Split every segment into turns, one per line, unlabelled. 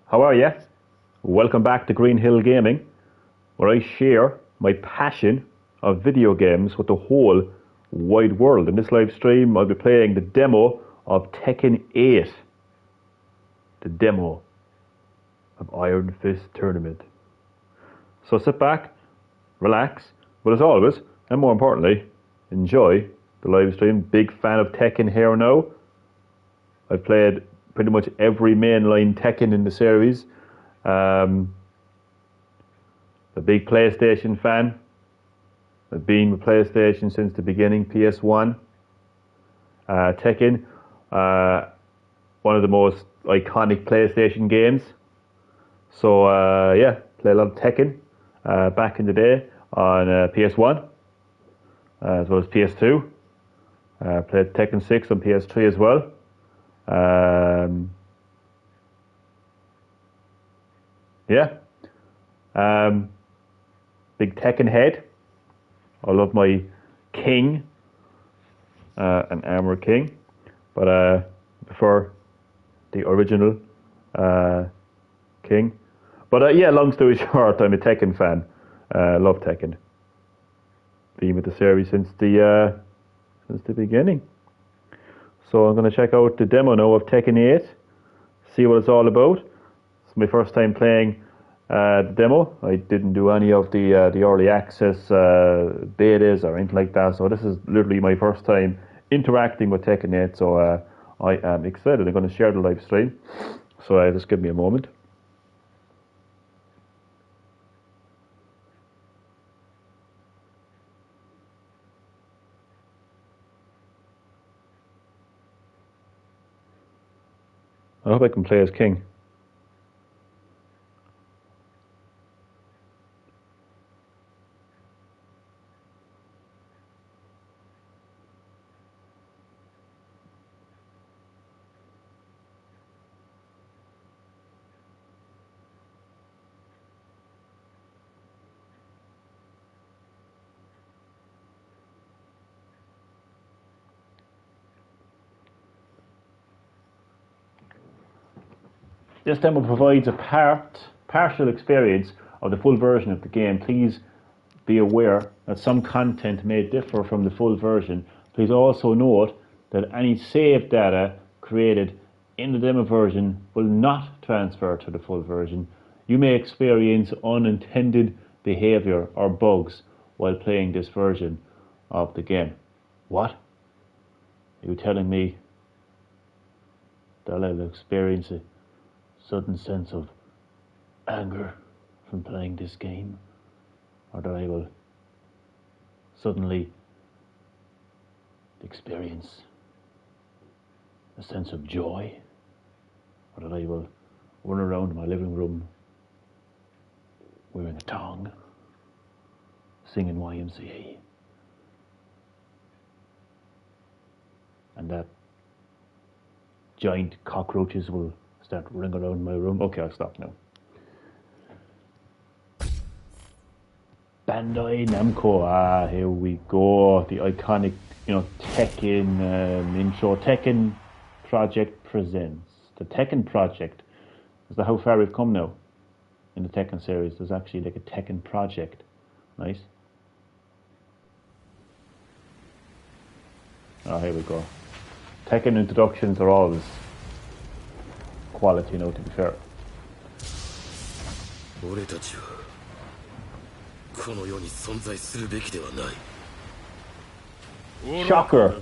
how are you? Welcome back to Green Hill Gaming, where I share my passion of video games with the whole wide world. In this live stream, I'll be playing the demo of Tekken 8. The demo of Iron Fist Tournament. So sit back, relax, but as always, and more importantly, enjoy the live stream. Big fan of Tekken here now. I've played pretty much every mainline Tekken in the series. A big PlayStation fan. I've been with PlayStation since the beginning, PS1. Tekken, one of the most iconic PlayStation games. So yeah, play a lot of Tekken back in the day on PS1 as well as PS2. Played Tekken 6 on PS3 as well. Yeah. Big Tekken head. I love my King, an Armor King, but I prefer the original King. But yeah, long story short, I'm a Tekken fan. Love Tekken. Been with the series since the beginning. So I'm going to check out the demo now of Tekken 8, see what it's all about. It's my first time playing the demo. I didn't do any of the early access betas or anything like that, so this is literally my first time interacting with Tekken 8, so I am excited. I'm going to share the live stream, so just give me a moment. I hope I can play as King. This demo provides a partial experience of the full version of the game. Please be aware that some content may differ from the full version. Please also note that any save data created in the demo version will not transfer to the full version. You may experience unintended behavior or bugs while playing this version of the game. What? Are you telling me that I'll experience a sudden sense of anger from playing this game, or that I will suddenly experience a sense of joy, or that I will run around my living room wearing a thong, singing YMCA, and that giant cockroaches will start running around my room. Okay, I'll stop now. Bandai Namco, here we go. The iconic, Tekken intro. Tekken Project presents. The Tekken Project. Is that how far we've come now? In the Tekken series, there's actually like a Tekken Project. Nice. Oh, here we go. Tekken introductions are always quality, to be fair. Shocker!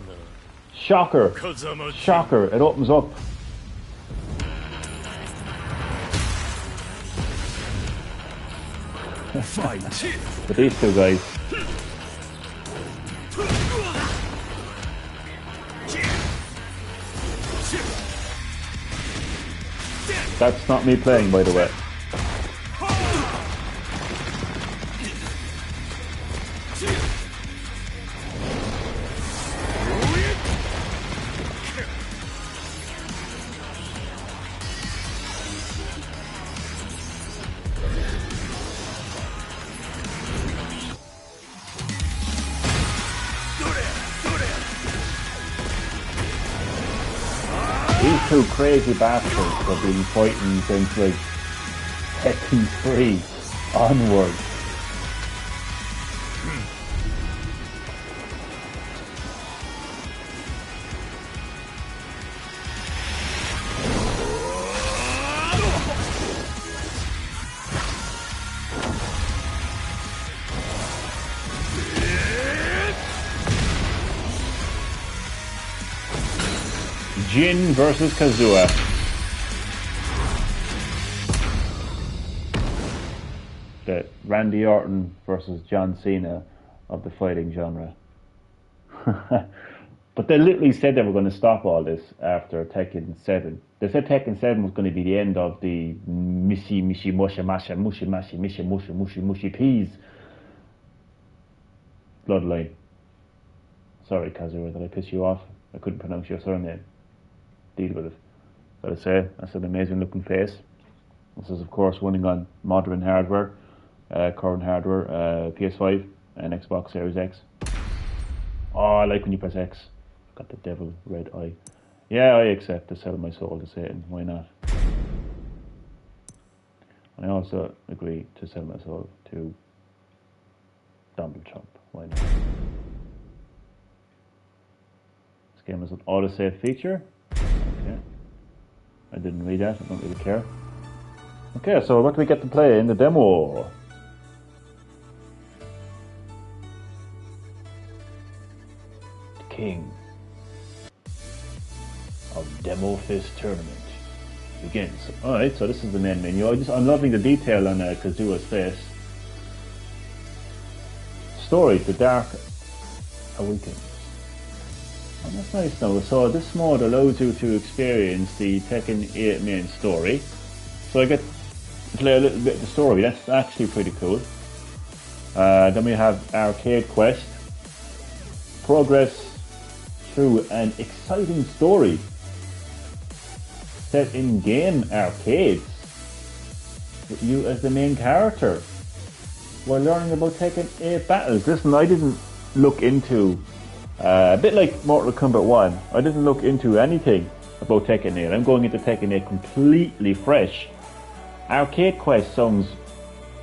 Shocker! Shocker! It opens up. But these two guys. That's not me playing, by the way. These two crazy bastards have been fighting since like Tekken 3 onward. Jin versus Kazuya. The Randy Orton versus John Cena of the fighting genre. But they literally said they were going to stop all this after Tekken 7. They said Tekken 7 was going to be the end of the Mishi Mishi Musha Masha Mushi Mashi Misha Musha Mushi Mushi Peas bloodline. Sorry, Kazuya, did I piss you off? I couldn't pronounce your surname. Deal with it. Gotta say, that's an amazing looking face. This is, of course, running on modern hardware, current hardware, PS5 and Xbox Series X. Oh, I like when you press X. Got the devil red eye. Yeah, I accept to sell my soul to Satan. Why not? I also agree to sell my soul to Donald Trump. Why not? This game has an autosave feature. Okay. I didn't read that. I don't really care. Okay, so what do we get to play in the demo? The King of Demo Fist Tournament begins. Alright, so this is the main menu. I'm loving the detail on Kazuya's face. Story, The Dark Awakens. Oh, that's nice now. So this mode allows you to experience the Tekken 8 main story. So I get to play a little bit of the story. That's actually pretty cool. Then we have Arcade Quest. Progress through an exciting story set in game arcades with you as the main character while learning about Tekken 8 battles. Listen, I didn't look into, a bit like Mortal Kombat 1, I didn't look into anything about Tekken 8. I'm going into Tekken 8 completely fresh. Arcade Quest sounds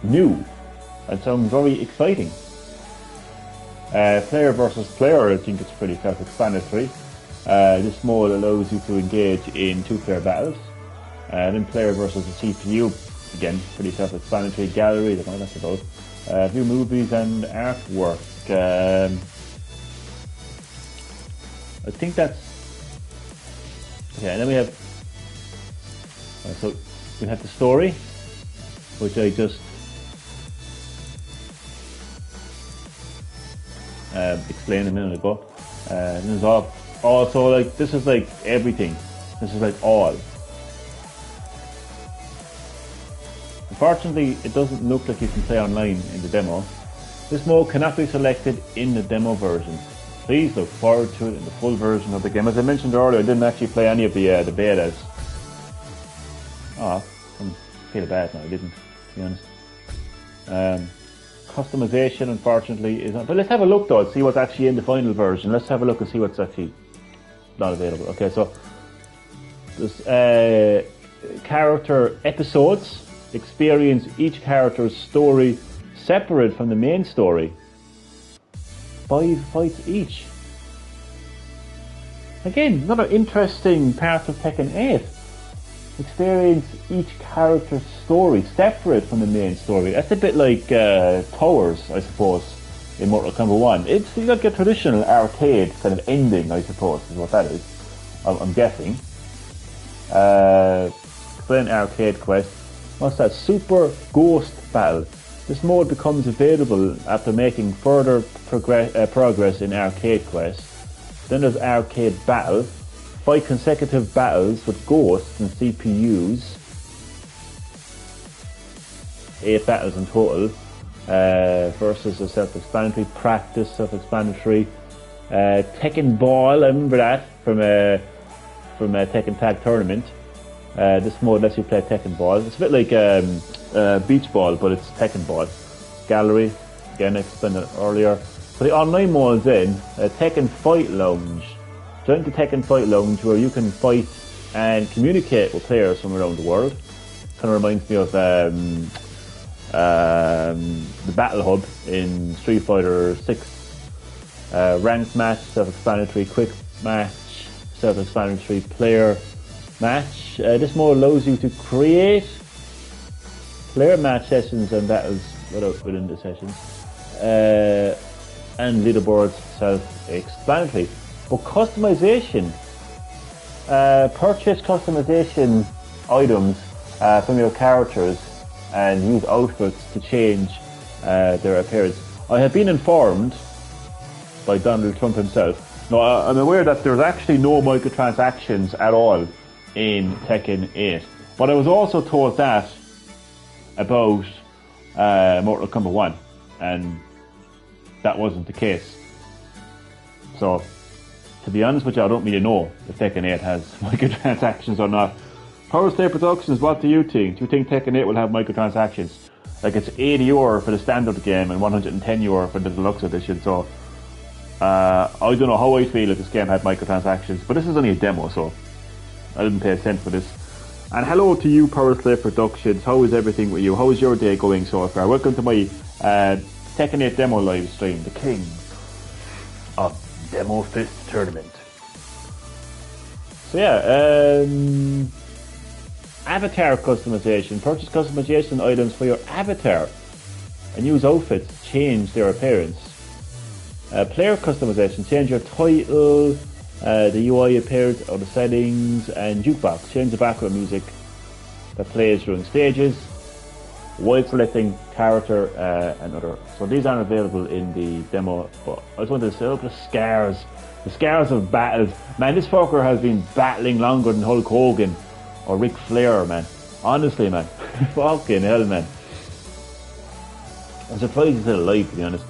new and sounds very exciting. Player versus player, I think it's pretty self-explanatory. This mode allows you to engage in two-player battles. Then player versus the CPU, again, pretty self-explanatory. Gallery, I don't know what that's about. New movies and artwork. I think that's... Okay, and then we have... so we have the story, which I just explained a minute ago. And there's also like, this is like everything. This is like all. Unfortunately, it doesn't look like you can play online in the demo. This mode cannot be selected in the demo version. Please look forward to it in the full version of the game. As I mentioned earlier, I didn't actually play any of the betas. Oh, I feel bad now, I didn't, to be honest. Customization, unfortunately, is not. But let's have a look though, and see what's actually in the final version. Let's have a look and see what's actually not available. Okay, so there's character episodes. Experience each character's story separate from the main story. 5 fights each. Again, another interesting part of Tekken 8. Experience each character's story separate from the main story. That's a bit like Towers, I suppose, in Mortal Kombat 1. It's like a traditional arcade kind of ending, I suppose, is what that is. I'm guessing. Explain Arcade Quest. What's that? Super Ghost Battle. This mode becomes available after making further progress in Arcade Quest. Then there's Arcade Battle. 5 consecutive battles with ghosts and CPUs. 8 battles in total. Versus a self-explanatory. Practice, self-explanatory. Tekken Ball, I remember that from a Tekken Tag Tournament. This mode lets you play Tekken Ball. It's a bit like Beach Ball, but it's Tekken Ball. Gallery, again I explained it earlier. For the online mode's in, Tekken Fight Lounge. Join the Tekken Fight Lounge where you can fight and communicate with players from around the world. Kind of reminds me of the Battle Hub in Street Fighter 6. Ranked match, self-explanatory. Quick match, self-explanatory. Player match. This mode allows you to create player match sessions and battles within the sessions. And leaderboards, self-explanatory. But customization, purchase customization items from your characters and use outfits to change their appearance. I have been informed by Donald Trump himself. Now, I'm aware that there's actually no microtransactions at all in Tekken 8. But I was also told that about Mortal Kombat 1, and that wasn't the case. So, to be honest with you, I don't really know if Tekken 8 has microtransactions or not. Power Slave Productions, what do you think? Do you think Tekken 8 will have microtransactions? Like, it's €80 for the standard game and €110 for the deluxe edition, so I don't know how I feel if this game had microtransactions, but this is only a demo, so I didn't pay a cent for this. And hello to you, Power Slave Productions. How is everything with you? How is your day going so far? Welcome to my Tekken 8 demo live stream, the king of Demo Fist Tournament. So yeah, avatar customization. Purchase customization items for your avatar and use outfits to change their appearance. Player customization. Change your title, the UI appearance or the settings, and jukebox. Change the background music that plays during stages while selecting character and other. So these aren't available in the demo, but I just wanted to say, look, the scars of battles. Man, this fucker has been battling longer than Hulk Hogan or Ric Flair, man. Honestly, man. Fucking hell, man. I'm surprised he's still alive, to be honest.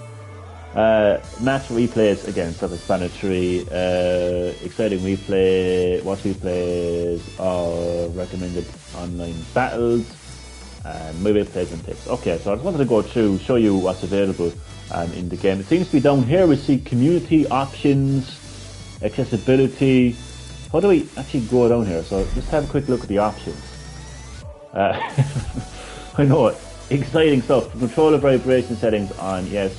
Match replays, again, self-explanatory. Exciting replay, watch replays, recommended online battles, and movie plays and tips. Okay, so I just wanted to go through, show you what's available in the game. It seems to be down here. We see community options, accessibility. How do we actually go down here? So just have a quick look at the options. I know it. Exciting stuff. Controller vibration settings on, yes.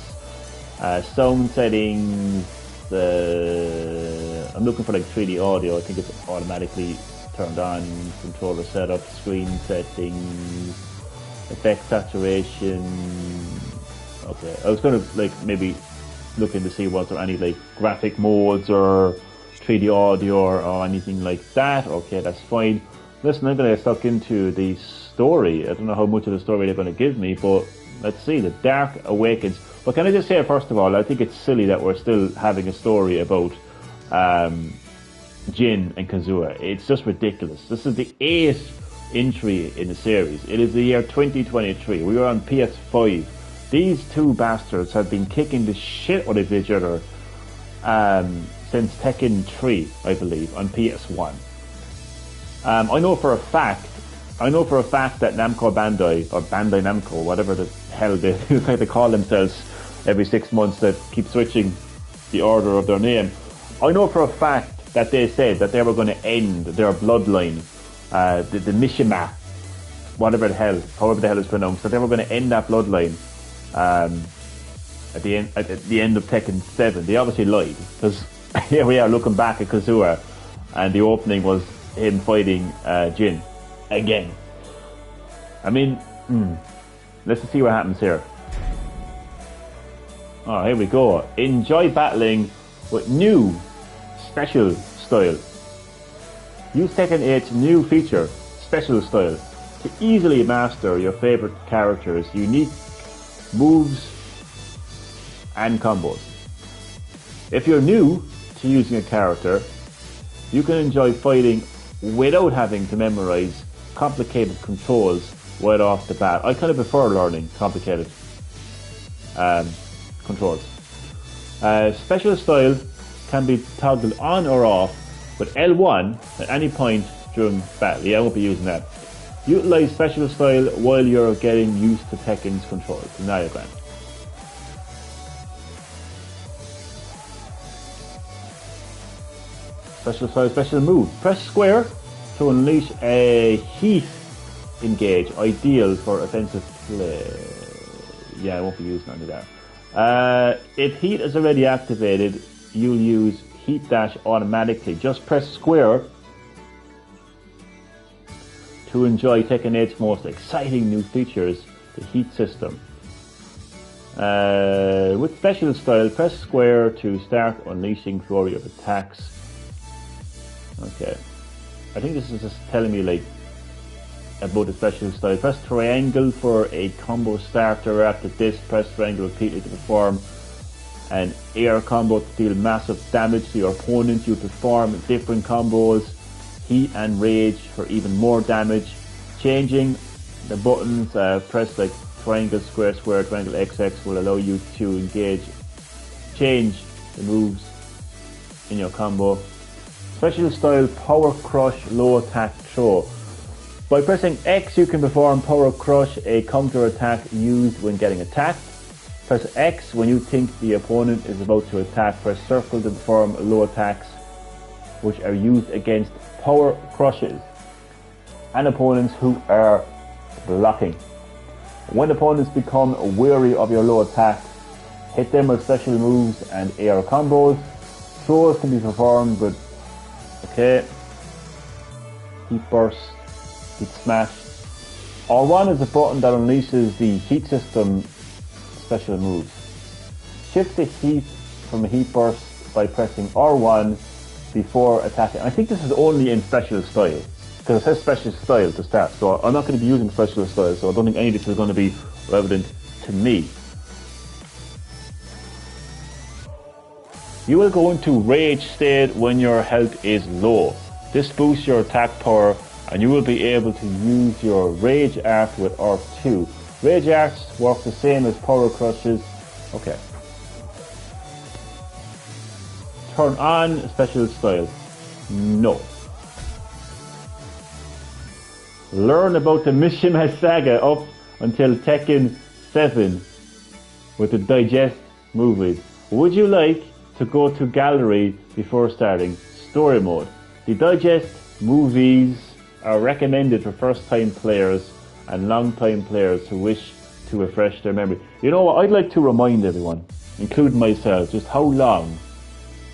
Sound settings. I'm looking for like 3D audio. I think it's automatically turned on. Controller setup, screen settings, effect saturation. Okay, I was going to like maybe looking to see was there any like graphic modes or 3D audio or anything like that. Okay, that's fine. Listen, I'm going to get stuck into the story. I don't know how much of the story they're going to give me, but let's see. The Dark Awakens. But can I just say, first of all, I think it's silly that we're still having a story about Jin and Kazuya. It's just ridiculous. This is the 8th entry in the series. It is the year 2023. We are on PS5. These two bastards have been kicking the shit out of each other since Tekken 3, I believe, on PS1. I know for a fact that Namco Bandai, or Bandai Namco, whatever the hell they like to call themselves every 6 months, that keep switching the order of their name. I know for a fact that they said that they were going to end their bloodline, the Mishima, whatever the hell, however the hell it's pronounced, that they were going to end that bloodline at the end of Tekken 7. They obviously lied, because here we are looking back at Kazuya, and the opening was him fighting Jin again. I mean, let's see what happens here. Oh, here we go. Enjoy battling with new special style. Use Tekken 8's new feature, special style, to easily master your favorite characters' unique moves and combos. If you're new to using a character, you can enjoy fighting without having to memorize complicated controls right off the bat. I kind of prefer learning complicated controls. Special style can be toggled on or off with L1 at any point during battle. Yeah, I won't be using that. Utilize special style while you're getting used to Tekken's controls. Now you're grand. Special style, special move. Press square to unleash a heat engage, ideal for offensive play. Yeah, I won't be using any of that. If heat is already activated, you'll use heat dash automatically. Just press square to enjoy Tekken 8's most exciting new features, the heat system. With special style, press square to start unleashing flurry of attacks. Okay, I think this is just telling me like about the special style. Press triangle for a combo starter. After this, press triangle repeatedly to perform an air combo to deal massive damage to your opponent. You perform different combos, heat and rage for even more damage. Changing the buttons, press like triangle, square, square, triangle, XX will allow you to change the moves in your combo. Special style power crush, low attack throw. By pressing X, you can perform power crush, a counter attack used when getting attacked. Press X when you think the opponent is about to attack. Press circle to perform low attacks, which are used against power crushes and opponents who are blocking. When opponents become weary of your low attacks, hit them with special moves and air combos. Throws can be performed with heat burst, heat smash. R1 is a button that unleashes the heat system special moves. Shift the heat from a heat burst by pressing R1 before attacking. I think this is only in special style, because it says special style to start, so I'm not going to be using special style, so I don't think any of this is going to be relevant to me. You will go into rage state when your health is low. This boosts your attack power and you will be able to use your rage art with R2. Rage arts work the same as power crushes. Okay. Turn on special style. No. Learn about the Mishima saga up until Tekken 7 with the digest movies. Would you like to go to gallery before starting story mode? The digest movies are recommended for first time players and long time players who wish to refresh their memory. You know what, I'd like to remind everyone, including myself, just how long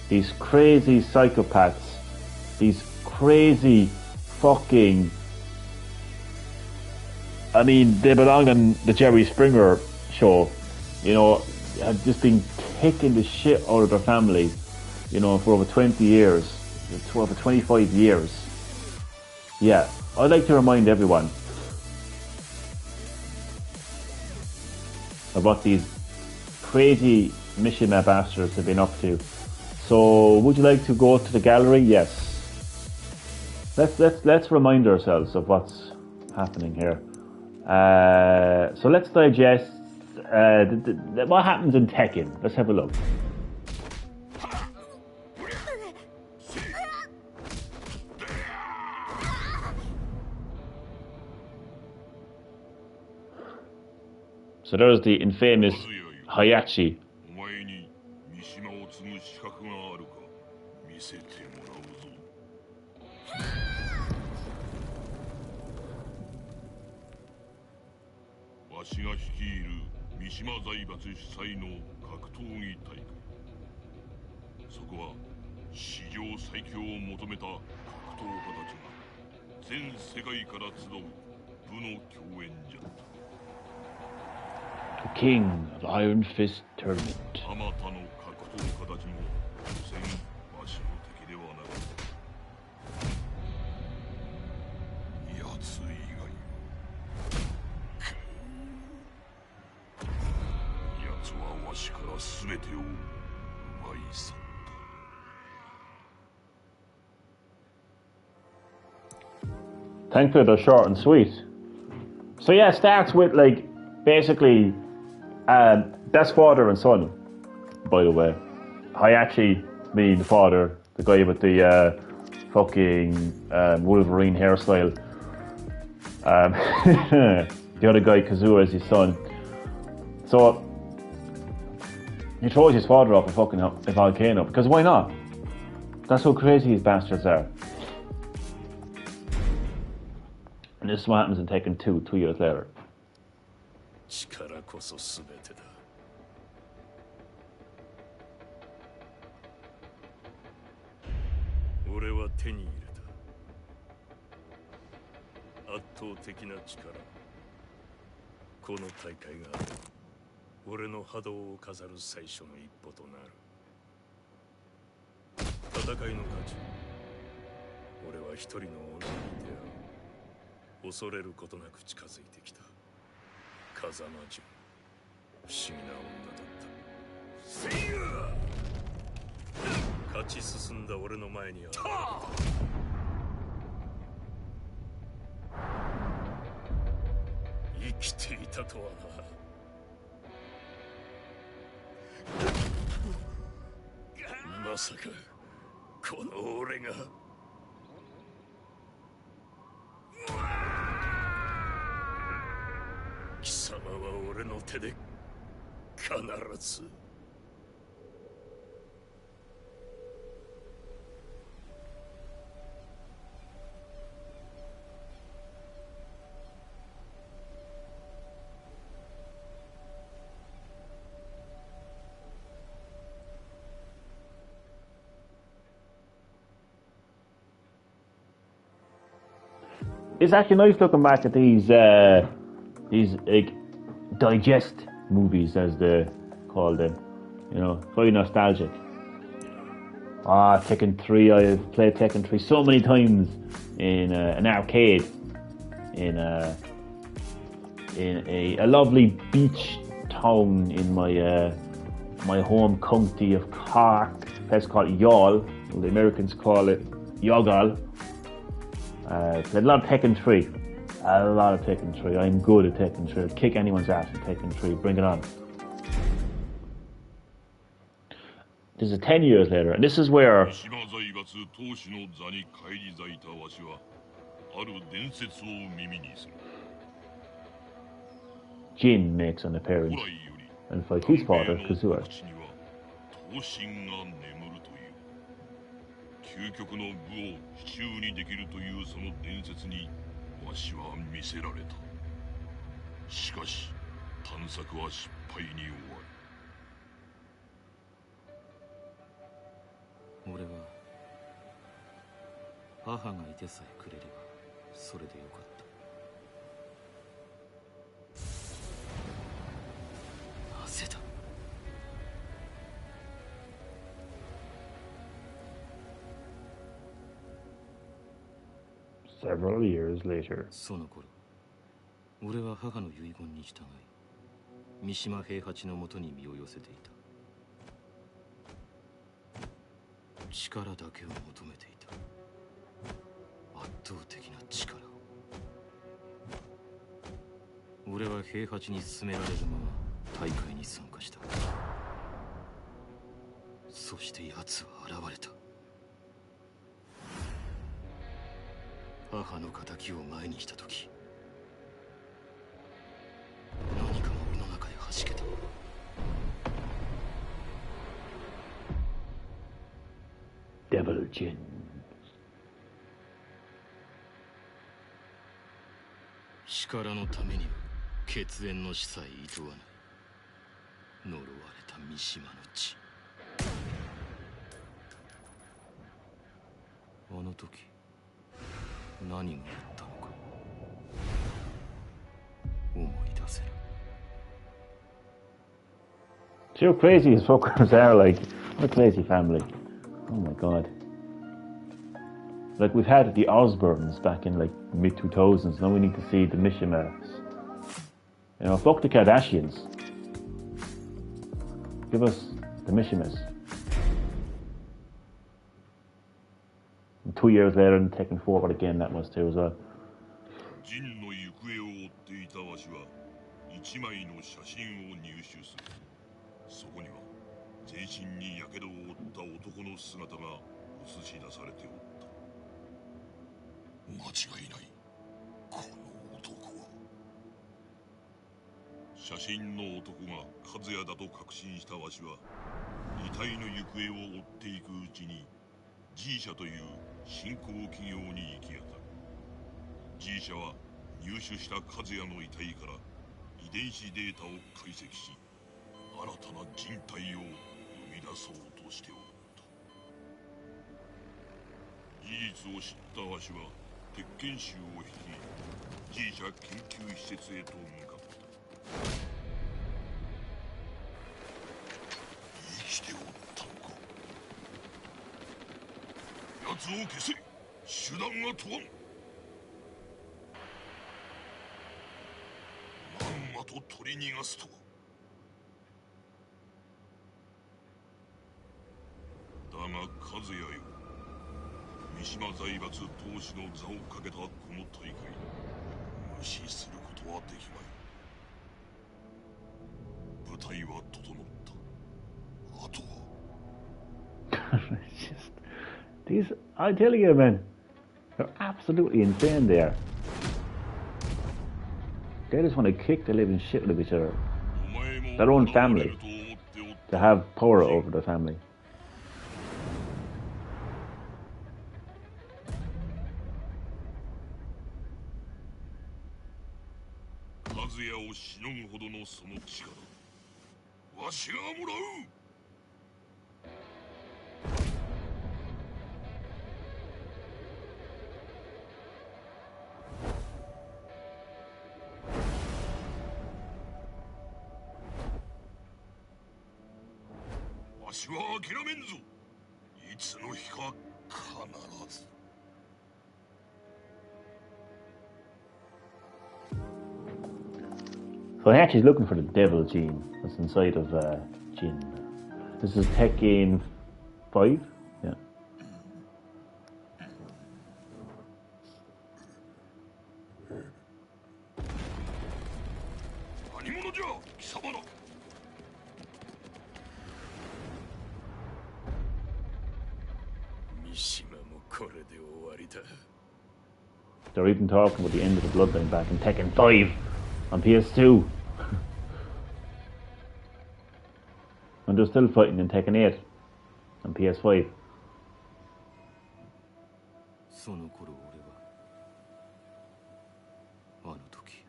these crazy psychopaths, these crazy fucking, I mean, they belong on the Jerry Springer show, you know, have just been kicking the shit out of their family, you know, for over 20 years, over 25 years. Yeah, I'd like to remind everyone of what these crazy Mishima bastards have been up to. So, would you like to go to the gallery? Yes. Let's remind ourselves of what's happening here. So let's digest what happens in Tekken. Let's have a look. So there's the infamous Hayachi. The King of Iron Fist Tournament. Thankfully they're short and sweet. So yeah, it starts with like basically that's father and son, by the way. Hayachi being the father, the guy with the fucking Wolverine hairstyle. The other guy, Kazuha, is his son. So he throws his father off a fucking volcano, because why not? That's how crazy these bastards are. And this is what happens in Tekken 2, 2 years later.
力こそ全てだ。俺は手に入れた。圧倒的な力。この大会が俺の波動を飾る最初の一歩となる。戦いの価値。俺は一人の女に出会う。恐れることなく近づいてきた。風間純。不思議な女だった。セイヤ！勝ち進んだ俺の前に現れた。生きていたとはな。まさかこの俺が。貴様は俺の手で必ず。
It's actually nice looking back at these like digest movies, as they call them. You know, very nostalgic. Tekken 3. I've played Tekken 3 so many times in an arcade in a lovely beach town in my home county of Cork. A place called Youghal. The Americans call it Youghal. Played a lot of Tekken 3. A lot of Tekken 3. I'm good at Tekken 3. I'll kick anyone's ass in Tekken 3. Bring it on. This is 10 years later, and this is where Jin makes an appearance and fights his father, Kazuya.
究極の武を手中にできるというその伝説にわしは見せられた。しかし探索は失敗に終わ
る。俺は母がいてさえくれればそれでよかった。なぜだ。
Several years later.
その頃、俺は母の遺言に従い、三島平八のもとに身を寄せていた。力だけを求めていた。圧倒的な力を。俺は平八に勧められるまま大会に参加した。そして奴は現れた。母の敵を前にしたとき、何かが俺の中で弾けた。
Devil Jin.
力のためには血縁の死さえ厭わない。呪われた三島の血。あの時何があったのか思い出せる。
See how crazy his fuckers are, like, what a crazy family. Oh my god. Like, we've had the Osbournes back in like mid-2000s, now we need to see the Mishimas. You know, fuck the Kardashians. Give us the Mishimas. And 2 years later in Tekken 4, but again that was too as well.
ジンの行方を追っていたわしは一枚の写真を入手する。そこには全身に火傷を負った男の姿が映し出されておった。間違いない。この男は。写真の男が和也だと確信したわしは遺体の行方を追っていくうちに G 社という新興企業に行き当たる。G 社は入手した和也の遺体から遺伝子データを解析し、新たな人体を生み出そうとしておった。事実を知ったわしは鉄拳衆を率い G 社研究施設へと向かった。生きておったのか。奴を消せ。手段が問わん。まんまと取り逃がすとは。だが和也よ、三島財閥当主の座をかけたこの大会、無視することはできまい。舞台は整った。あとは
It's just these. I tell you, man, they're absolutely insane. There, they just want to kick the living shit out of each other.
お前も
Their own
現れ
family
ると思っておっ
to
た。
have power over their family.
和也をしのぐほどのその力、わしがもらう。わしは諦めんぞ。いつの日か必ず。
So actually, he's looking for the devil gene that's inside of Jin. This is Tekken 5. Yeah.
何者じゃ、貴様ら。
三島もこれで終わりだ。
They're even talking about the end of the bloodline back in Tekken 5 on PS2. And they're still fighting in Tekken 8 on PS5.
その頃俺はあの時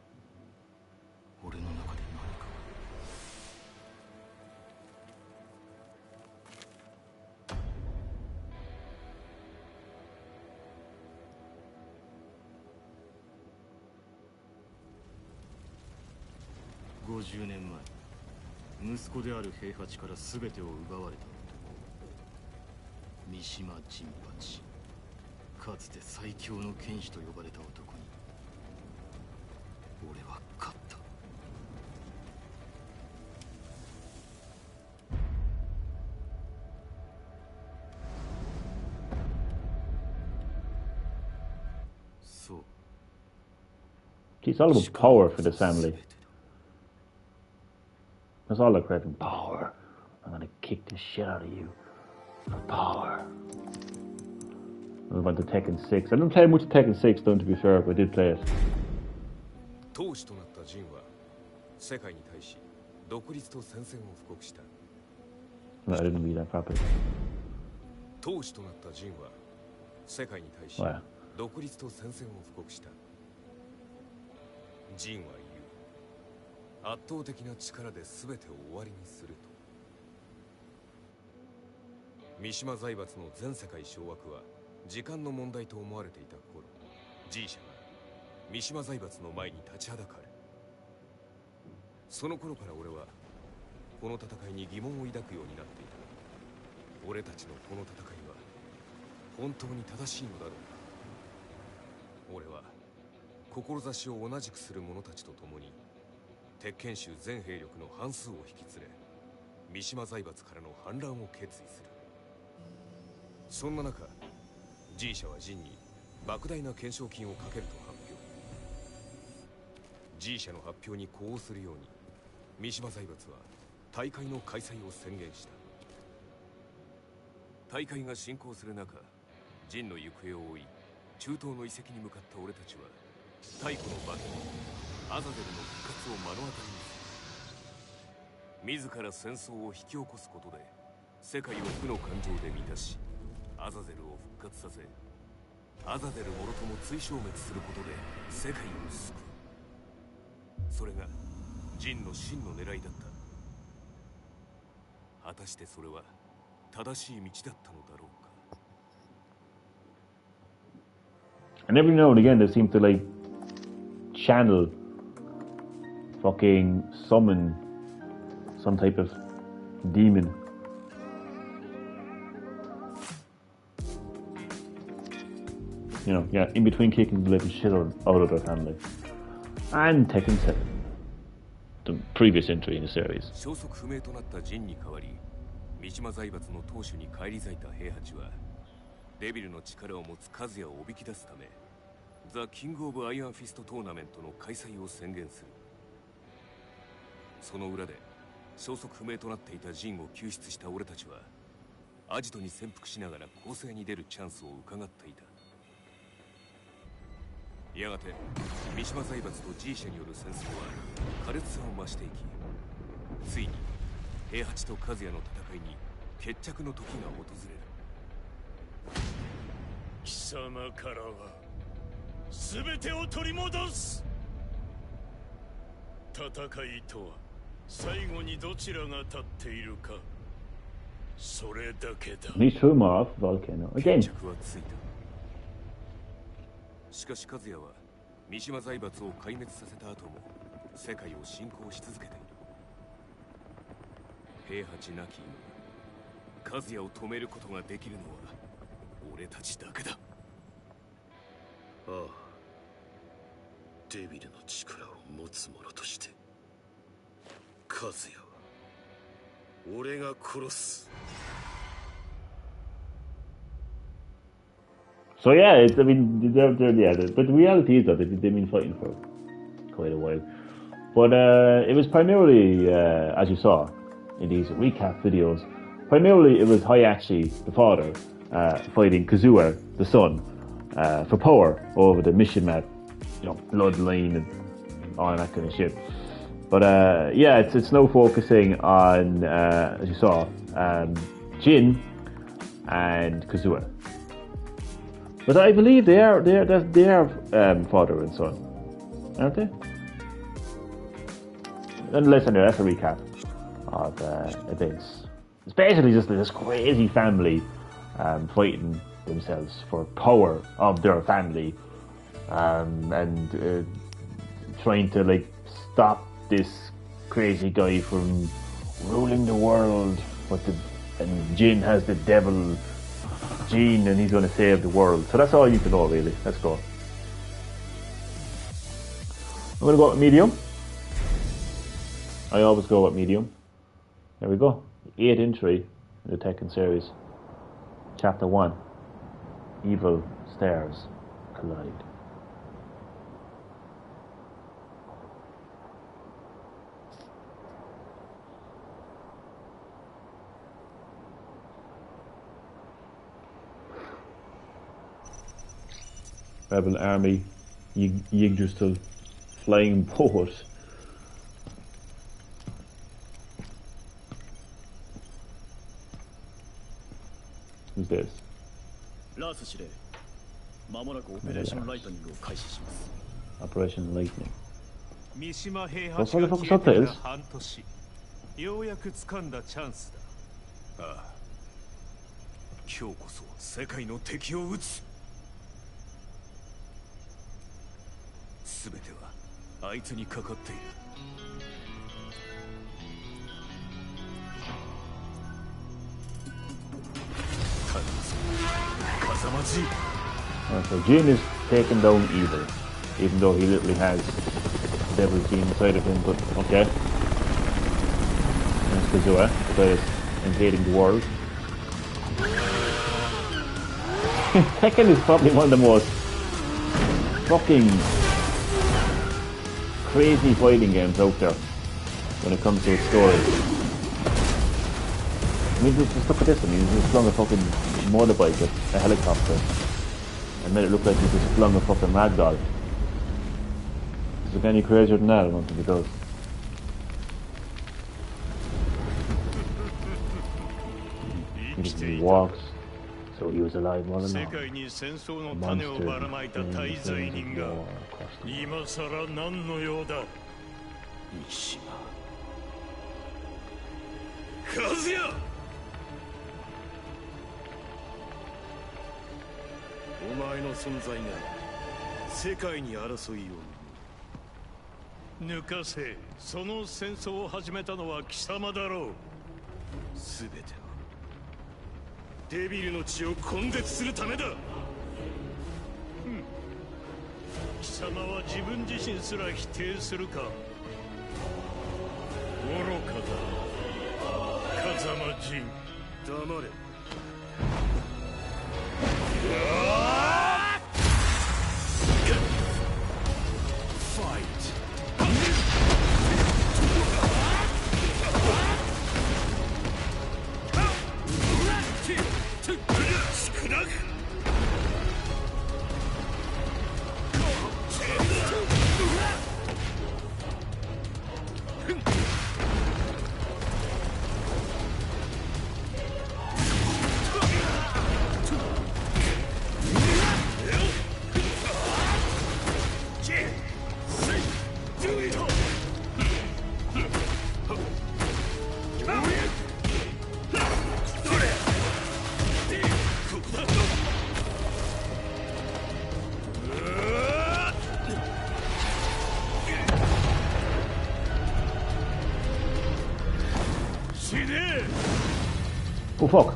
俺の中で何か50年前息子である平八から全てを奪われた三島陣八、かつて最強の剣士と呼ばれた男に俺は勝った。そう。
It's all about power for this family. That's all they're craving. Power. I'm gonna kick the shit out of you. For power. I went to Tekken 6. I didn't play much Tekken 6, though, to be fair, but I did play it.
当主となったジンは世界に対し独立と宣戦を布告した。
No, I didn't read that properly.
当主となったジンは世界に対し
Wow.
独立と宣戦を布告した。ジンは言う。圧倒的な力で全てを終わりにすると。三島財閥の全世界掌握は時間の問題と思われていた頃、G 社が三島財閥の前に立ちはだかる。その頃から俺はこの戦いに疑問を抱くようになっていた。俺たちのこの戦いは本当に正しいのだろうか。俺は志を同じくする者たちと共に鉄拳衆全兵力の半数を引き連れ三島財閥からの反乱を決意する。そんな中 G 社はジンに莫大な懸賞金をかけると発表。 G 社の発表に呼応するように三島財閥は大会の開催を宣言した。大会が進行する中、ジンの行方を追い中東の遺跡に向かった俺たちは太古のバトルアザゼルの復活を目の当たりにする。自ら戦争を引き起こすことで世界を負の感情で満たしアザゼルを復活させアザデルもろとも追消滅することで世界を救う。それがジンの真の狙いだった。果たしてそれは正しい道だったのだろうか。
And every now and again they seem to like channel, fucking summon some type of demon. You know, yeah, in between kicking the living shit out of their family. And Tekken 7, the previous entry in the series.
消息不明となったジンに代わり、三島財閥の当主に返り咲いた平八は、デビルの力を持つカズヤをおびき出すため、ザ・キング・オブ・アイアンフィストトーナメントの開催を宣言する。その裏で、消息不明となっていたジンを救出した俺たちは、アジトに潜伏しながら攻勢に出るチャンスを伺っていた。やがて三島財閥と G 社による戦争は苛烈さを増していき、ついに平八と和也の戦いに決着の時が訪れる。
貴様からは全てを取り戻す。戦いとは最後にどちらが立っているか、それだけだ。
He threw him off volcano again.
決着はついた。しかし和也は三島財閥を壊滅させた後も世界を侵攻し続けている。平八なき今、和也を止めることができるのは俺たちだけだ。
ああ、デビルの力を持つ者として和也は俺が殺す。
So yeah, it's, I mean, but the reality is that they've been fighting for quite a while. But it was primarily, as you saw in these recap videos, primarily it was Hayashi, the father, fighting Kazuya, the son, for power over the mission map, you know, bloodline and all that kind of shit. But yeah, it's now focusing on, as you saw, Jin and Kazuya. But I believe they are father and son, aren't they? Unless anyway, that's a recap of events. It's basically just this crazy family fighting themselves for power of their family, and trying to like stop this crazy guy from ruling the world. And Jin has the devil gene, and he's going to save the world. So that's all you can know, really. Let's go. I'm going to go with medium. I always go with medium. There we go. 8th entry in the Tekken series. Chapter 1. Evil stars collide. Rebel army, Yggdrasil, flying boat. Who's this? Operation Lightning. What's all the fuck subtitles?
ようやく掴んだチャンスだ。
ああ、今日こそ世界の敵を撃つ。全てはあいつにかかっている。風待ち。
So Jin is taking down evil, even though he literally has devil's gene inside of him, but okay. That's Kazuya, that is invading the world. Tekken is probably one of the most fucking crazy fighting games out there when it comes to its story. I mean, just look at this. I mean, he just flung a fucking motorbike at a helicopter and made it look like he just flung a fucking ragdoll. Does it get any crazier than that? I don't think it does. He just walks So he was alive all
世
along.
界に戦争の種をばらまいた大罪人が今さら何の用だ。
三島和也。お前の存在が世界に争いを
抜かせ。その戦争を始めたのは貴様だろう。
全てはデビルの血を根絶するためだ。
貴様は自分自身すら否定するか。愚かだ風間仁。
黙れ。
Oh fuck.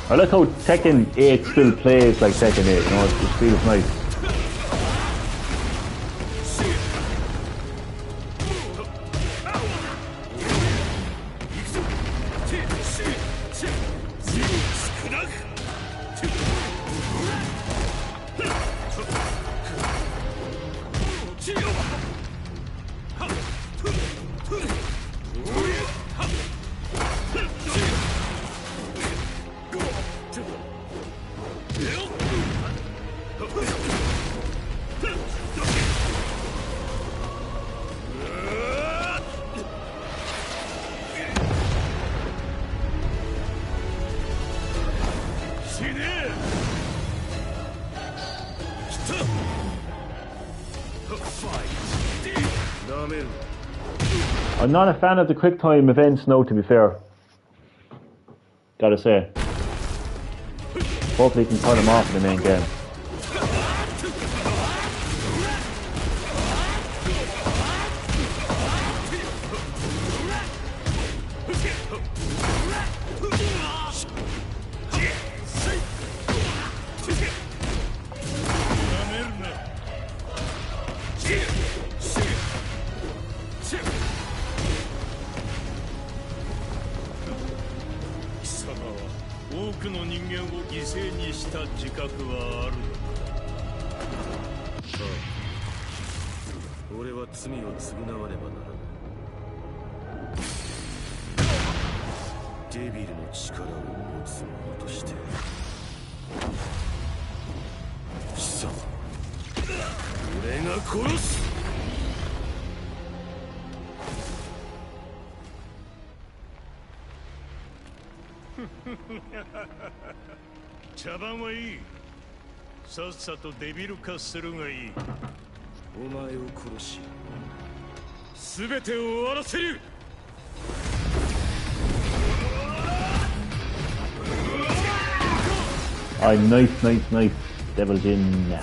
I like how Tekken 8 still plays like Tekken 8, you know, it feels nice. I'm not a fan of the quick time events now, to be fair. Gotta say. Hopefully you can turn them off in the main game.
茶番はいい。さっさとデビル化するがいい。
お前を殺し、すべてを終わらせる。
Nice, nice, nice. Devil Jin.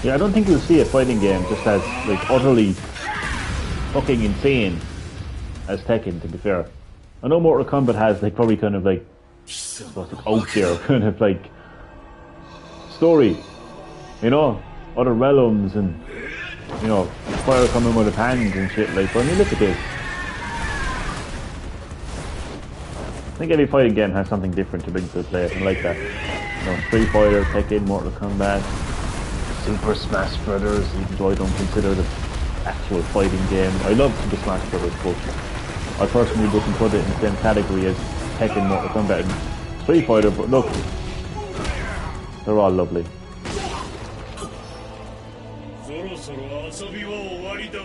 Yeah, I don't think you'll see a fighting game just as like utterly fucking insane as Tekken. To be fair, I know Mortal Kombat has like probably kind of like I suppose like out there kind of like story, you know, other realms and you know fire coming out of hands and shit like. But I mean, look at this. I think every fighting game has something different to bring to the play, and I like that. You know, Street Fighter, Tekken, Mortal Kombat, Super Smash Brothers, even though I don't consider the actual fighting game. I love Super Smash Brothers, but I personally wouldn't put it in the same category as Tekken, Mortal Kombat, and Street Fighter. But look, they're all lovely.
そろそろ遊びは終わりだ。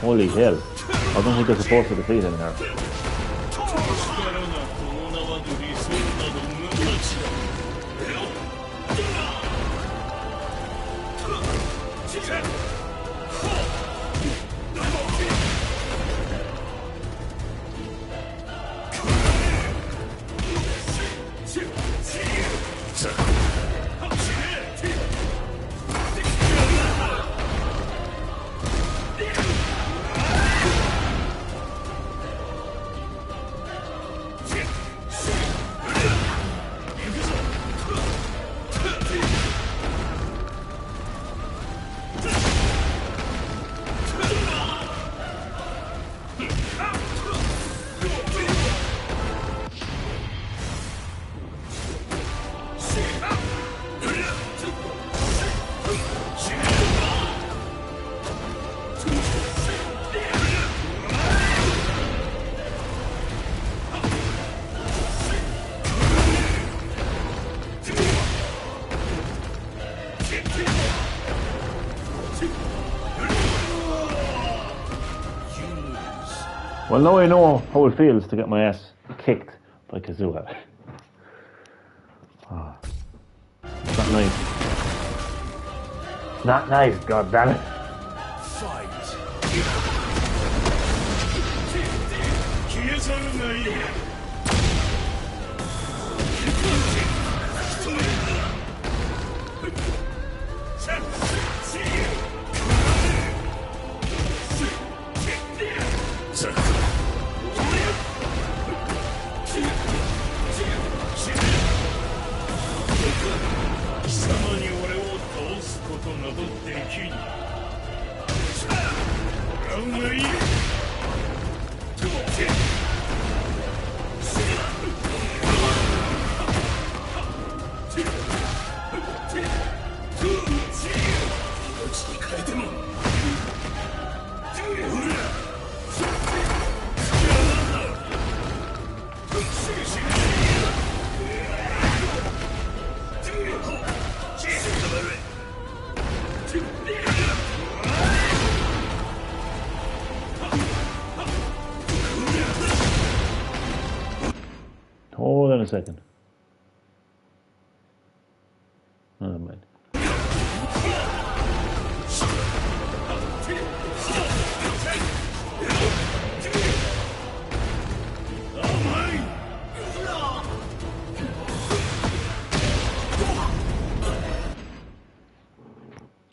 Holy hell. I don't think they're supposed to defeat him there. Well, now I know how it feels to get my ass kicked by Kazuha. Oh. It's not nice. It's not nice, god damn it. Hold on a second. Oh, never mind.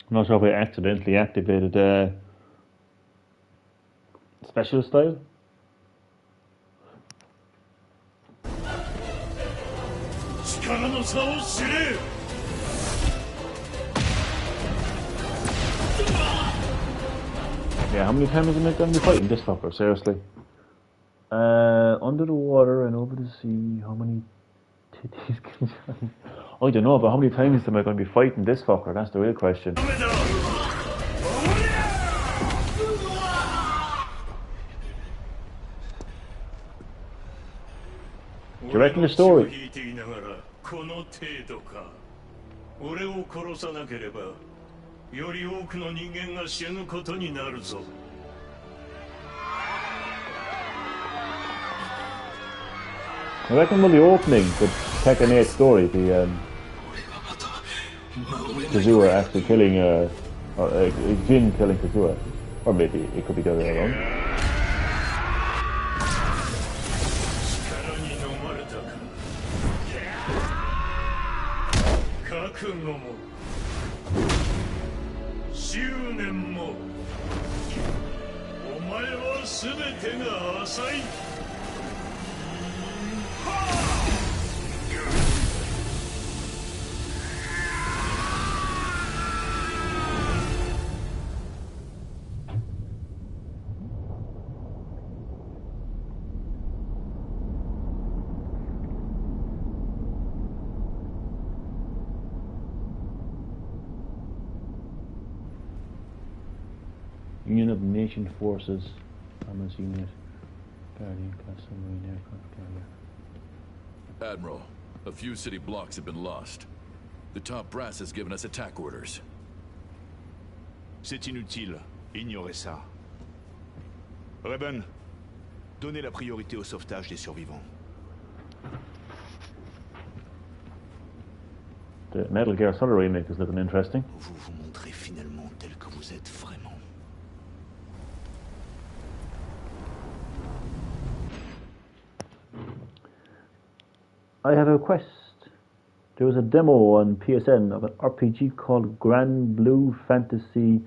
I'm not sure if I accidentally activated special style. Yeah, how many times am I going to be fighting this fucker? Seriously. Under the water and over the sea, how many titties can you... I don't know, but how many times am I going to be fighting this fucker? That's the real question. Do you reckon the story?
俺を殺さなければより多くの人間が死ぬことになるぞ。
I reckon we'll be opening the Tekken 8 story, the Kazuha actually killing, or Jin killing Kazuha. Or maybe it could be the other way around.
覚悟も執念もお前は全てが浅い。
Union of Nation Forces, Armors Unit, Guardian Class Submarine Aircraft Carrier.
Admiral, a few city blocks have been lost. The top brass has given us attack orders.
C'est inutile, ignorez ça. Reben, donnez la priorité au sauvetage des survivants.
The Metal Gear Solid remake is looking interesting.
Vous vous montrez finalement tel que vous êtes vraiment.
I have a request. There was a demo on PSN of an RPG called Grand Blue Fantasy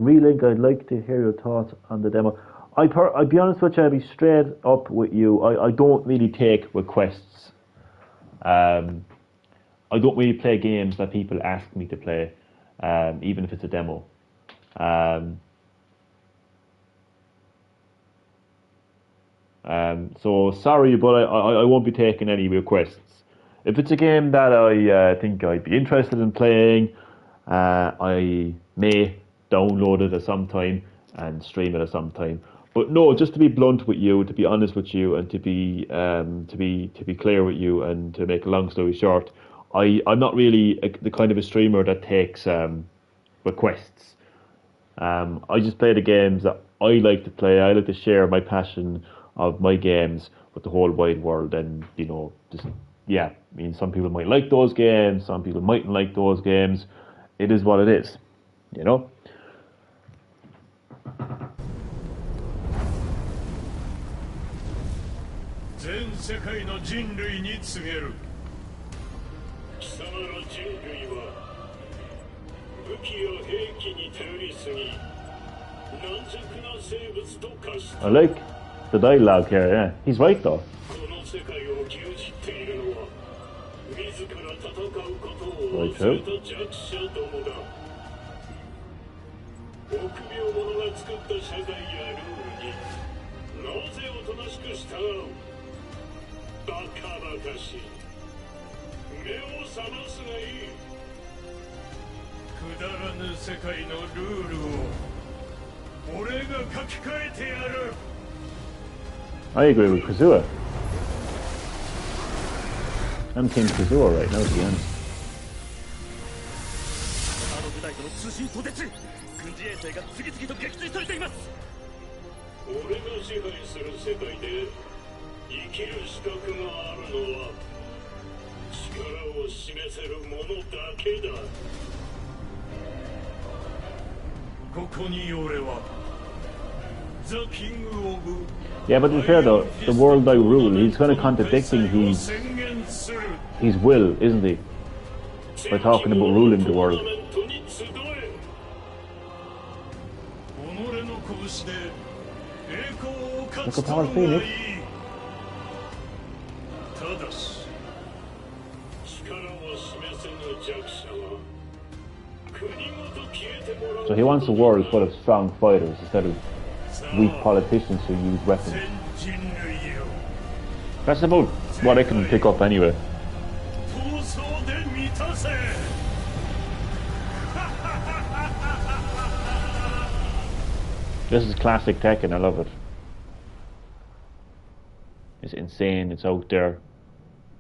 Relink. I'd like to hear your thoughts on the demo. I'll be honest with you, I'll be straight up with you. I don't really take requests. I don't really play games that people ask me to play, even if it's a demo. So sorry, but I won't be taking any requests. If it's a game that I think I'd be interested in playing, I may download it at some time and stream it at some time. But no, just to be blunt with you, to be honest with you, and to be clear with you, and to make a long story short, I'm not really the kind of a streamer that takes requests. I just play the games that I like to play. I like to share my passion of my games with the whole wide world, and just I mean, some people might like those games, some people mightn't like those games. It is what it is, I like the dialogue here, yeah. He's right though. Right, true. I agree with Kazuha. I'm Team Kazuha right now at the end. Yeah, but to be fair though, the world I rule, he's kind of contradicting his will, isn't he? By talking about ruling the world. Look at Paul Phoenix. So he wants a world full of strong fighters instead of weak politicians who use weapons. That's about what I can pick up anyway. This is classic Tekken, I love it. It's insane, it's out there.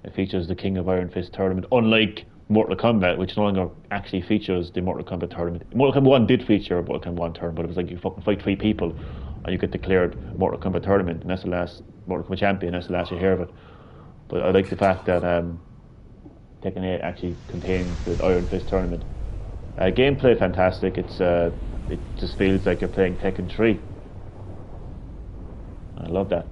It features the King of Iron Fist tournament, unlike Mortal Kombat, which no longer actually features the Mortal Kombat tournament. Mortal Kombat 1 did feature a Mortal Kombat 1 tournament, but it was like you fucking fight 3 people and you get declared Mortal Kombat tournament, and that's the last Mortal Kombat champion, that's the last you hear of it. But I like the fact that Tekken 8 actually contains the Iron Fist tournament. Gameplay fantastic. It just feels like you're playing Tekken 3. I love that.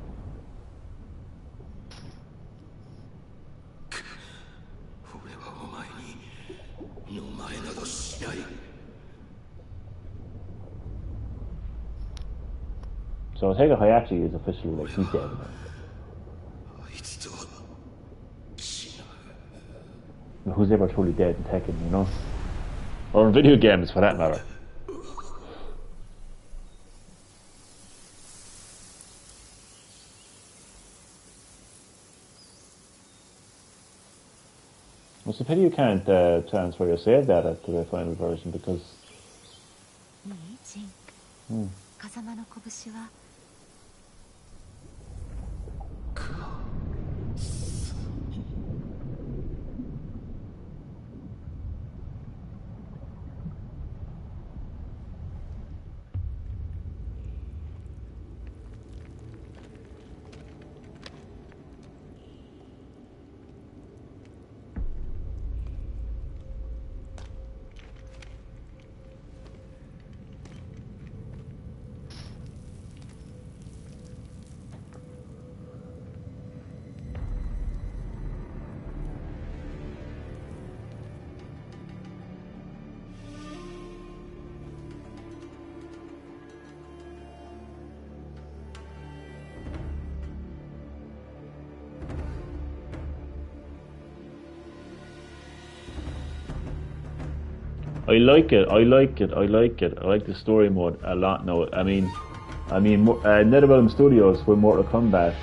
So I take it Hayachi is officially like he's dead now. Who's ever truly dead in Tekken, you know? Or in video games for that matter. It's a pity you can't transfer your save data to the final version because... I like it. I like the story mode a lot now. I mean, NetherRealm Studios with Mortal Kombat,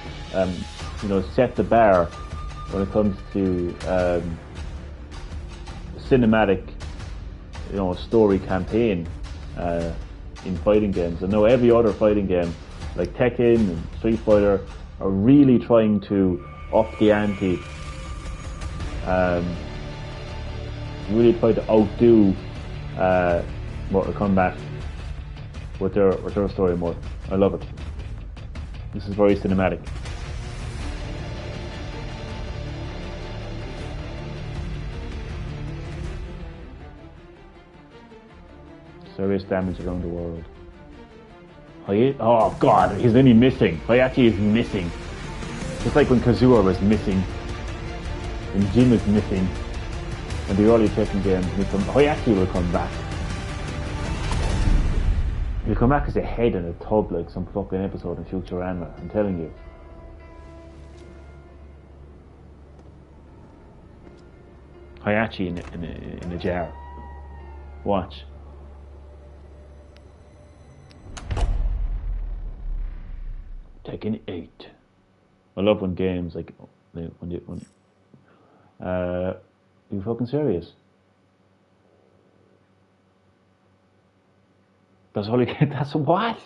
set the bar when it comes to cinematic, story campaign in fighting games. And now every other fighting game, like Tekken and Street Fighter, are really trying to up the ante. Really try to outdo Mortal Kombat with their story mode. I love it. This is very cinematic. Serious damage around the world. Oh god, he's really missing. Hayachi is missing. Just like when Kazuha was missing. And Jin was missing. And the early Tekken games, Hayachi will come back. He'll come back as a head in a tub like some fucking episode in Futurama, I'm telling you. Hayachi in a jar. Watch. Tekken 8. I love when games like you fucking serious? That's all you get. That's what?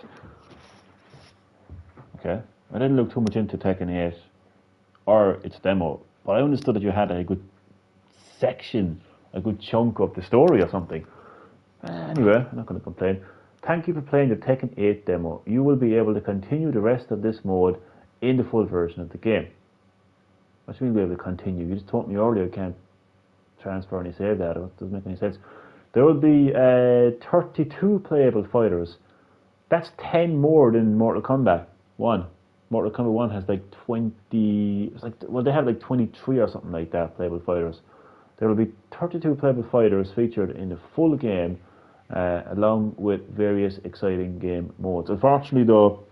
Okay. I didn't look too much into Tekken 8 or its demo, but I understood that you had a good section, a good chunk of the story or something. Anyway, I'm not going to complain. Thank you for playing the Tekken 8 demo. You will be able to continue the rest of this mode in the full version of the game. What do you mean be able to continue? You just told me earlier you can't transfer any save data. It doesn't make any sense. There will be 32 playable fighters. That's 10 more than Mortal Kombat 1. Mortal Kombat 1 has like 20... they have like 23 or something like that playable fighters. There will be 32 playable fighters featured in the full game, along with various exciting game modes. Unfortunately though,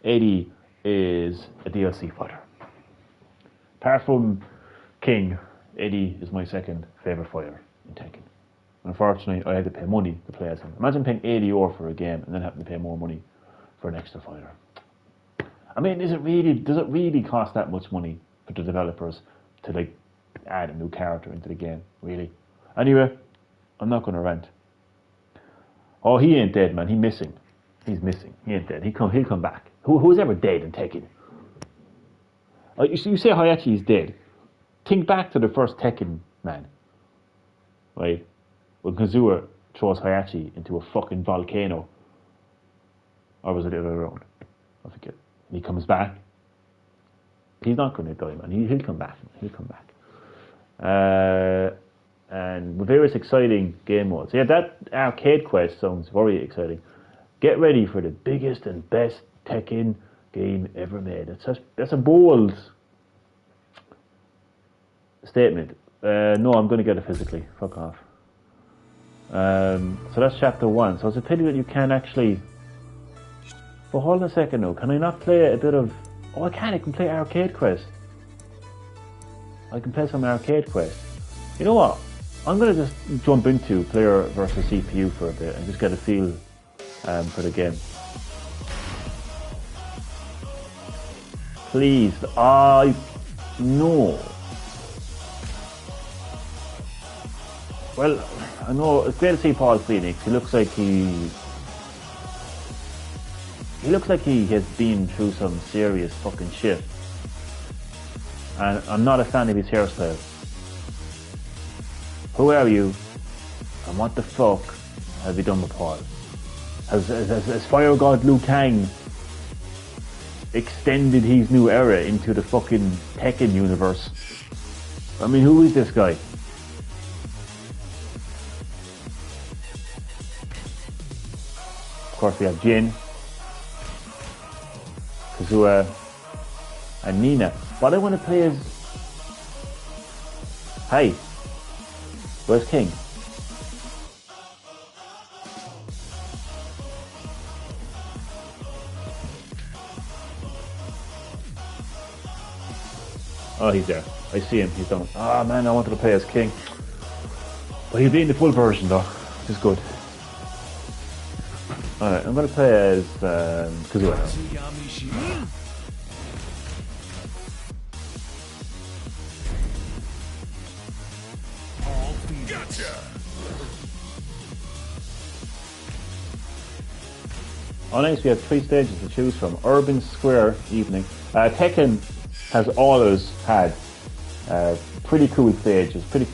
Eddie is a DLC fighter. Apart from King, Eddie is my second favourite fighter in Tekken. Unfortunately, I had to pay money to play as him. Imagine paying €80 for a game and then having to pay more money for an extra fighter. I mean, does it really cost that much money for the developers to add a new character into the game? Really? Anyway, I'm not going to rant. Oh, he ain't dead, man. He's missing. He ain't dead. He'll come back. Who's ever dead in Tekken? You say Hayachi is dead. Think back to the first Tekken, man. Right? When Kazuha throws Hayachi into a fucking volcano. Or was it the other way around? I forget. And he comes back. He's not going to die, man. He'll come back. He'll come back. And with various exciting game modes. Yeah, that arcade quest sounds very exciting. Get ready for the biggest and best Tekken game ever made. That's a bold statement. No, I'm going to get it physically. Fuck off. So that's chapter 1. So it's a pity that you can't actually... But hold on a second now. Can I not play a bit of... Oh, I can. I can play arcade quest. I can play some arcade quest. You know what? I'm going to just jump into player versus CPU for a bit and just get a feel for the game. Please. No. Well, I know it's great to see Paul Phoenix. He looks like he has been through some serious fucking shit. And I'm not a fan of his hairstyle. Who are you? And what the fuck have you done with Paul? Has Fire God Liu Kang extended his new era into the fucking Tekken universe? I mean, who is this guy? Of course we have Jin, Kazuha, and Nina. What I want to play is... Hey, where's King? Oh, he's there. I see him. He's down. Ah, man, I wanted to play as King. But he'll be in the full version, though, which is good. Alright, I'm going to play as Kazuha now. On Ace we have 3 stages to choose from. Urban, Square, Evening. Tekken has always had pretty cool stages, pretty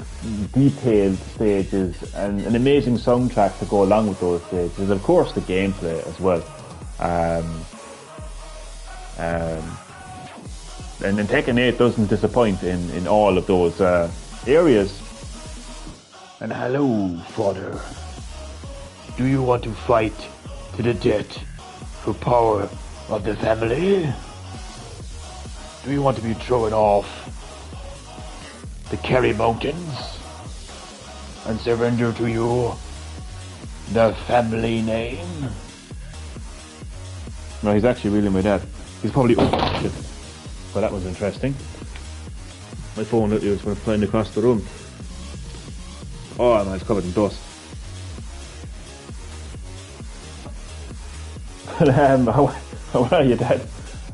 detailed stages, and an amazing soundtrack to go along with those stages, and of course the gameplay as well. And Tekken 8 doesn't disappoint in all of those areas. And hello, father. Do you want to fight to the death for power of the family? Do you want to be thrown off the Kerry Mountains and surrender to you the family name? No, he's actually really my dad. He's probably... Oh, shit. Well, that was interesting. My phone was flying across the room. Oh man, it's covered in dust. How are you, Dad?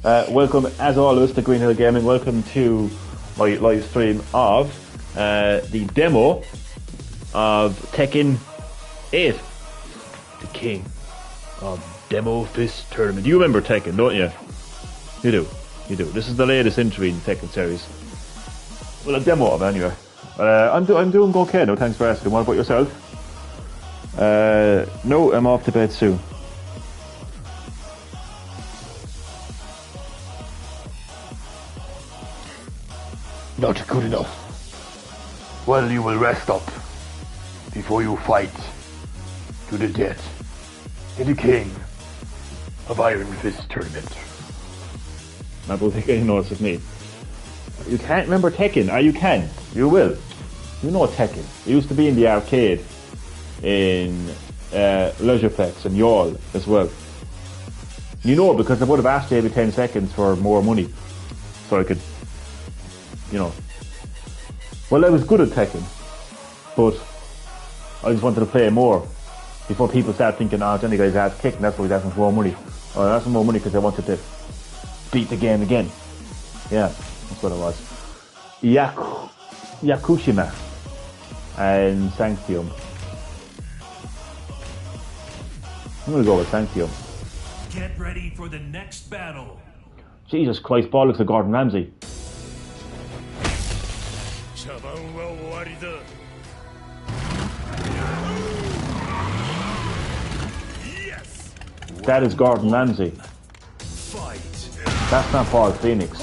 Welcome, as always, to Green Hill Gaming. Welcome to my live stream of the demo of Tekken 8, the king of Demo Fist Tournament. You remember Tekken, don't you? You do. You do. This is the latest entry in the Tekken series. Well, a demo of it anyway. I'm doing okay now, thanks for asking. What about yourself? No, I'm off to bed soon. Not good enough. Well, you will rest up before you fight to the death in the King of Iron Fist Tournament. I don't think anyone knows it's me. You can't remember Tekken, you can. You will. You know Tekken. It used to be in the arcade in Leisureplex and Yall as well. You know, because I would have asked you every 10 seconds for more money so I could, you know. Well, I was good at Tekken, but I just wanted to play more before people start thinking, oh, Johnny guy's ass kicked and that's why he's asking for more money. Or I'm asking more money because I wanted to beat the game again. Yeah, that's what it was. Yakushima and Sanctium. I'm gonna go with Sanctium.
Get ready for the next battle.
Jesus Christ, Paul looks like Gordon Ramsay.
Yes.
That is Gordon Ramsay.
Fight.
That's not Paul Phoenix.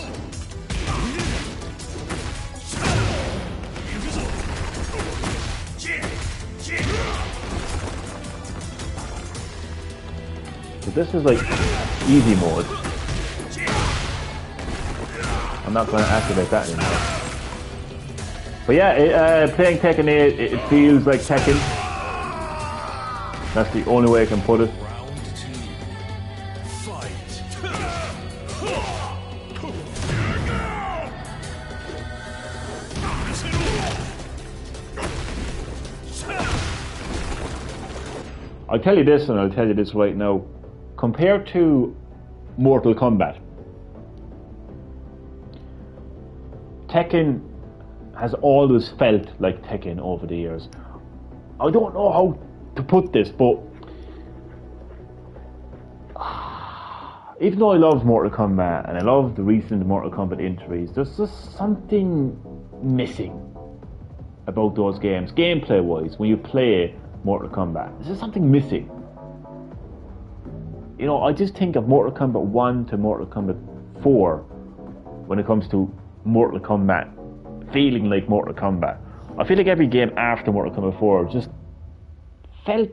So this is like easy mode. I'm not going to activate that anymore. But yeah, playing Tekken 8, it feels like Tekken. That's the only way I can put it. I'll tell you this, and I'll tell you this right now. Compared to Mortal Kombat, Tekken has always felt like Tekken over the years. I don't know how to put this, but even though I love Mortal Kombat and I love the recent Mortal Kombat entries, there's just something missing about those games, gameplay wise, when you play Mortal Kombat. There's just something missing. You know, I just think of Mortal Kombat 1 to Mortal Kombat 4 when it comes to Mortal Kombat feeling like Mortal Kombat. I feel like every game after Mortal Kombat 4 just felt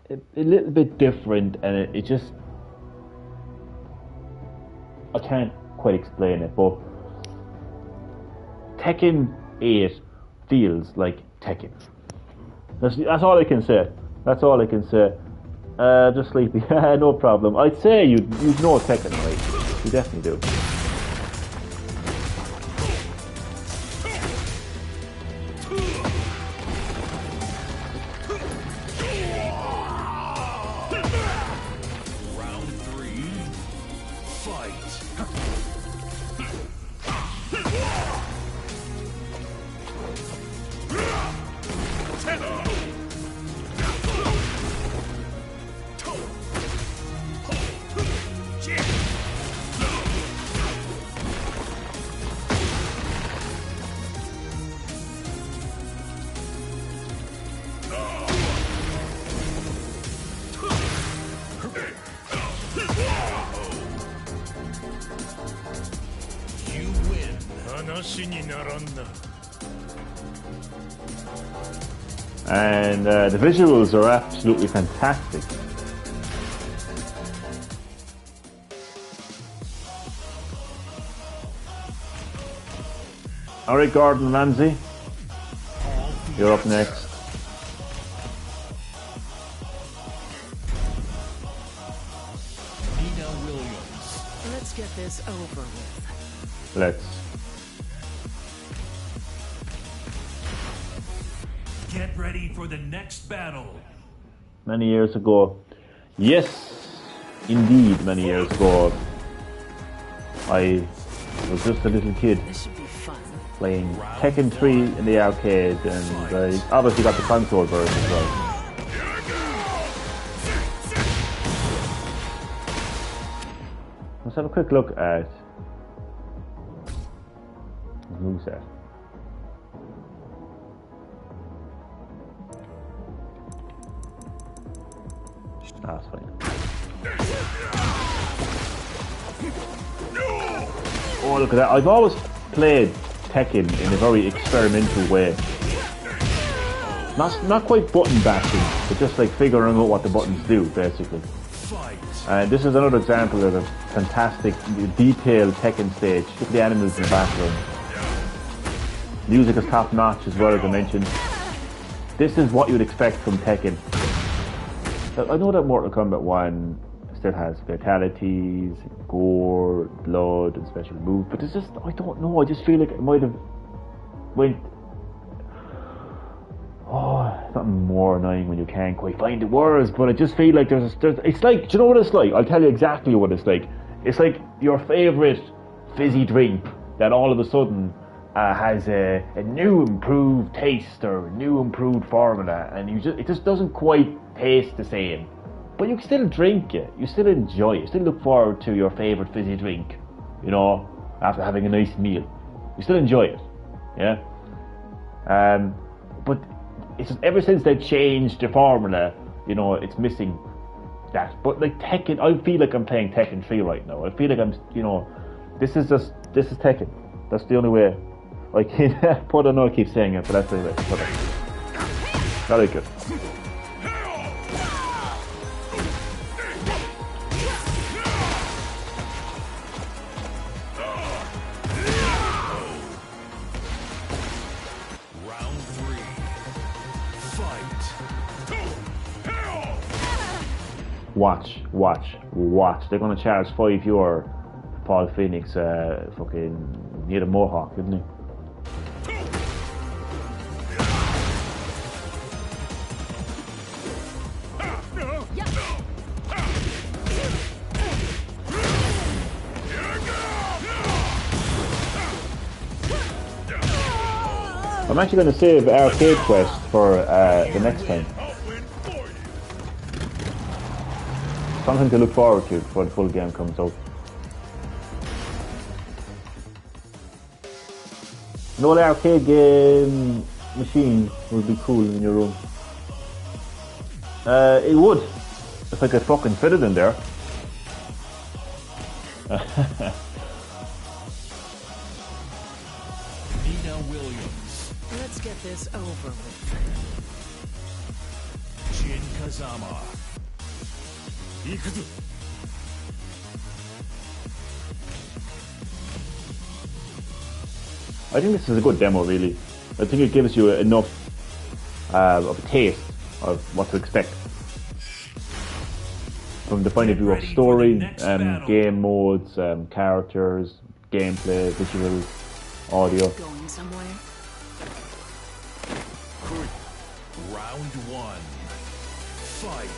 a little bit different, and it just, I can't quite explain it, but Tekken 8 feels like Tekken. That's all I can say. That's all I can say. Just sleepy. No problem. I'd say you know Tekken, right? You definitely do. And the visuals are absolutely fantastic. Alright, Gordon Ramsay, you're up next.
Let's get this over with.
Let's.
Get ready for the next battle.
Many years ago, yes, indeed, many years ago, I was just a little kid playing Tekken 3 in the arcade, and I obviously got the console version as well. Let's have a quick look at the moveset. That's fine. Oh, look at that. I've always played Tekken in a very experimental way. Not quite button bashing, but just like figuring out what the buttons do, basically. And this is another example of a fantastic, detailed Tekken stage. Look at the animals in the background. Music is top notch as well, as I mentioned. This is what you'd expect from Tekken. I know that Mortal Kombat 1 still has fatalities, gore, blood, and special moves, but it's just, I don't know, I just feel like it might have went, something more annoying when you can't quite find the words, but I just feel like it's like, do you know what it's like? I'll tell you exactly what it's like. It's like your favourite fizzy drink that all of a sudden has a new improved taste or a new improved formula, and it just doesn't quite taste the same, but you can still drink it, you still enjoy it, you still look forward to your favourite fizzy drink, you know, after having a nice meal. You still enjoy it, yeah? But it's just, ever since they've changed the formula, you know, it's missing that. But like Tekken, I feel like I'm playing Tekken 3 right now. I feel like I'm, you know, this is Tekken. That's the only way I can put. I know I keep saying it, but that's the way. Very good. Watch. They're gonna charge €5 for Paul Phoenix. Fucking need a mohawk, didn't he? I'm actually going to save Arcade Quest for the next time. Something to look forward to before the full game comes out. You know, the arcade game machine would be cool in your room. It would, if I could fucking fit it in there.
Let's get this over with.
Jin Kazama.
I think this is a good demo, really. I think it gives you enough of a taste of what to expect. From the point of view of story, game modes, characters, gameplay, visuals, audio.
Going somewhere?
Round one. Fight.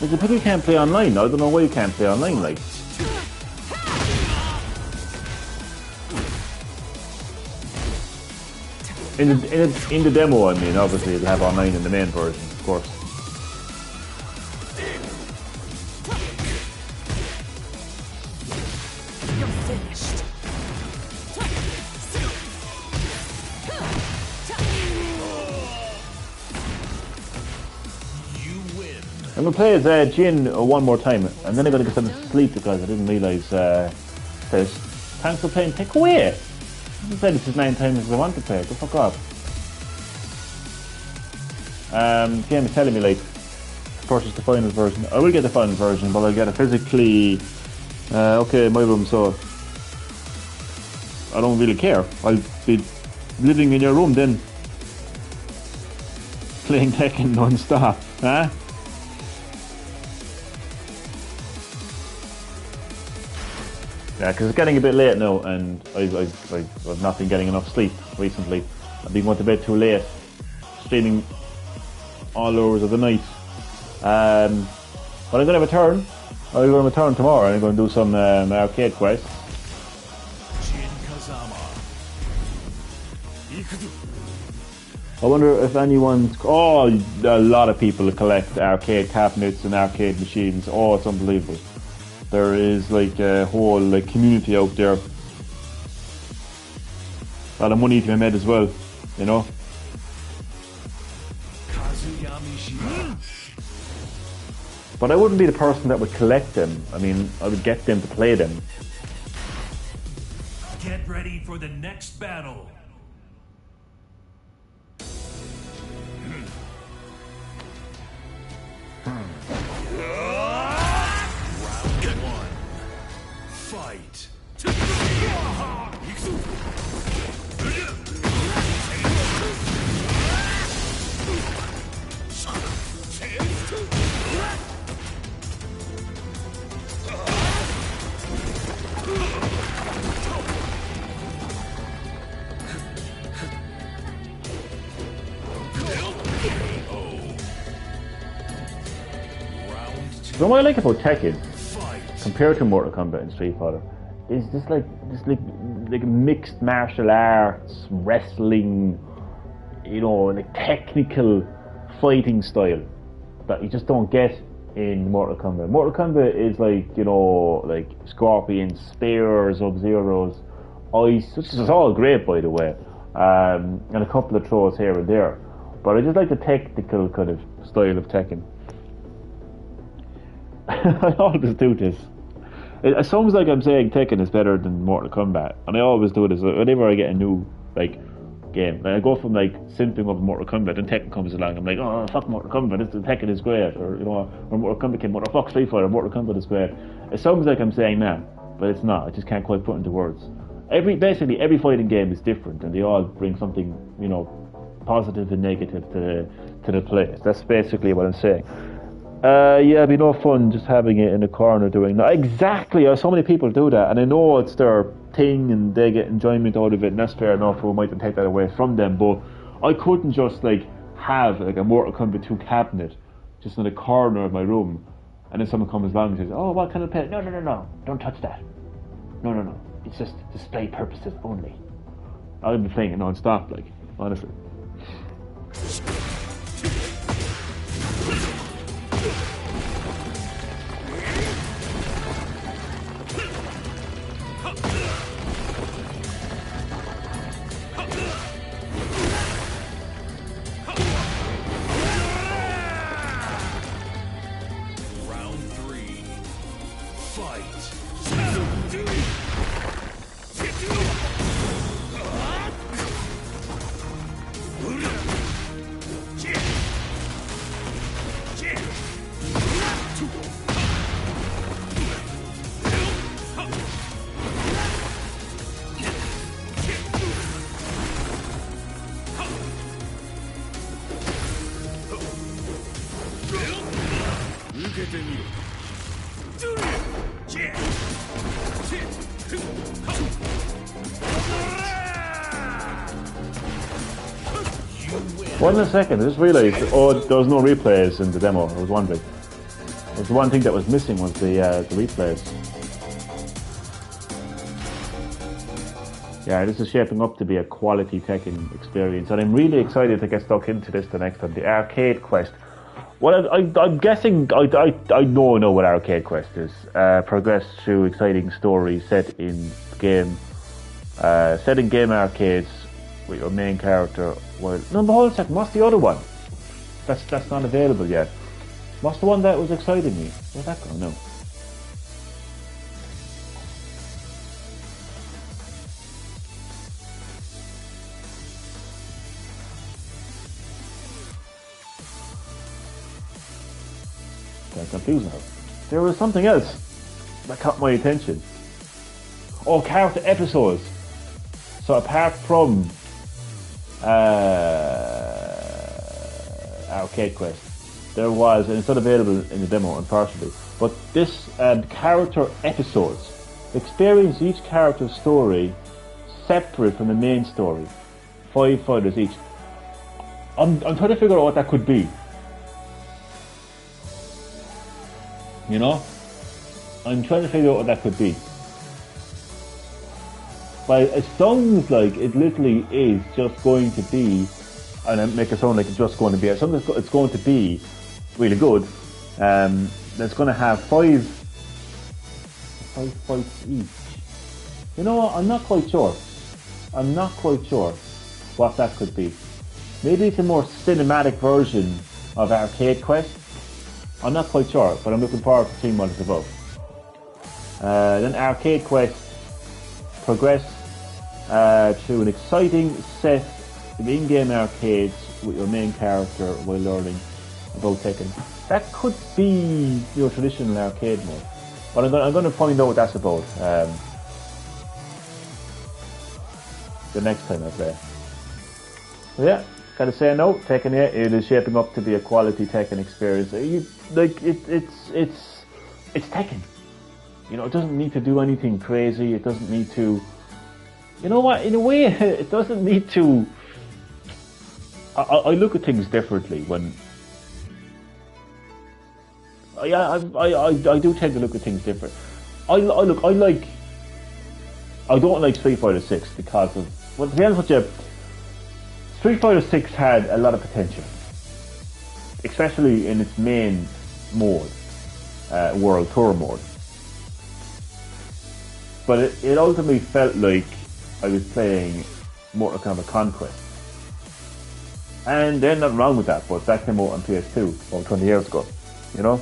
It's a pity you can't play online. I don't know why you can't play online, like. In the demo, I mean, obviously it'll have online in the main version, of course.
You're finished.
I'm gonna play as Jin one more time, and then I'm gonna get some sleep because I didn't realise there's thanks for playing Take Away. I've played this as 9 times as I want to play it. Go fuck off. Game is telling me like purchase the final version. I will get the final version, but I'll get it physically okay in my room, so I don't really care. I'll be living in your room then, playing Tekken non-stop, huh? Yeah, because it's getting a bit late now, and I've not been getting enough sleep recently. I've been going to bed too late, streaming all hours of the night. But I'm going to have a turn. I'm going to have a turn tomorrow, and I'm going to do some arcade quests. I wonder if anyone's... Oh, a lot of people collect arcade cabinets and arcade machines. Oh, it's unbelievable. There is like a whole like community out there. A lot of money to be made as well, you know. But I wouldn't be the person that would collect them. I mean, I would get them to play them.
Get ready for the next battle. Fight!
So what I like about Tekken, compared to Mortal Kombat and Street Fighter, is this like like mixed martial arts, wrestling, you know, like technical fighting style that you just don't get in Mortal Kombat. Mortal Kombat is like, you know, like scorpions, spears, Sub-Zeros, ice, which is all great, by the way, and a couple of throws here and there. But I just like the technical kind of style of Tekken. I always do this. It sounds like I'm saying Tekken is better than Mortal Kombat, and I always do this whenever I get a new like game. Like, I go from like simping over Mortal Kombat, and Tekken comes along. I'm like, oh fuck Mortal Kombat, Tekken is great, or you know, or Mortal Kombat came out, or fuck Street Fighter, Mortal Kombat is great. It sounds like I'm saying that, but it's not. I just can't quite put into words. Basically every fighting game is different, and they all bring something, you know, positive and negative to the play. That's basically what I'm saying. Yeah, it'd be no fun just having it in a corner doing that. Exactly, so many people do that, and I know it's their thing and they get enjoyment out of it, and that's fair enough. We might take that away from them, but I couldn't just like have like a Mortal Kombat 2 cabinet just in a corner of my room, and then someone comes along and says, "Oh, what kind of pet?" No, don't touch that. No, it's just display purposes only. I've been playing it non-stop, like, honestly. One second, I just realised, there was no replays in the demo. I was wondering. It was the one thing that was missing was the replays. Yeah, this is shaping up to be a quality Tekken experience, and I'm really excited to get stuck into this the next time. The Arcade Quest. Well, I'm guessing I know what Arcade Quest is. Progress through exciting stories set in game arcades with your main character. Well, no, but hold on a second. What's the other one? That's not available yet. What's the one that was exciting me? Where'd that go? No. I'm confused now. There was something else that caught my attention. Oh, character episodes. So apart from Arcade Quest, there was, and it's not available in the demo unfortunately, but this character episodes. Experience each character's story separate from the main story. 5 fighters each. I'm trying to figure out what that could be. You know? I'm trying to figure out what that could be. But it sounds like it literally is just going to be, and I make it sound like it's just going to be, it's going to be really good. That's going to have 5 fights each. You know what? I'm not quite sure what that could be. Maybe it's a more cinematic version of Arcade Quest. I'm not quite sure, but I'm looking forward to seeing what it's about. Then Arcade Quest progress through an exciting set of in-game arcades with your main character while learning about Tekken. That could be your traditional arcade mode, but I'm going to find out what that's about the next time I play. So yeah, gotta say no, Tekken 8, it is shaping up to be a quality Tekken experience. It's Tekken. You know, it doesn't need to do anything crazy. It doesn't need to. You know what? In a way, it doesn't need to. I look at things differently when. I do tend to look at things different. I I don't like Street Fighter 6 because of, well, to be honest with you, Street Fighter 6 had a lot of potential, especially in its main mode, World Tour mode. But it ultimately felt like I was playing Mortal Kombat Conquest. And there's nothing wrong with that, but that came out on PS2 over 20 years ago, you know?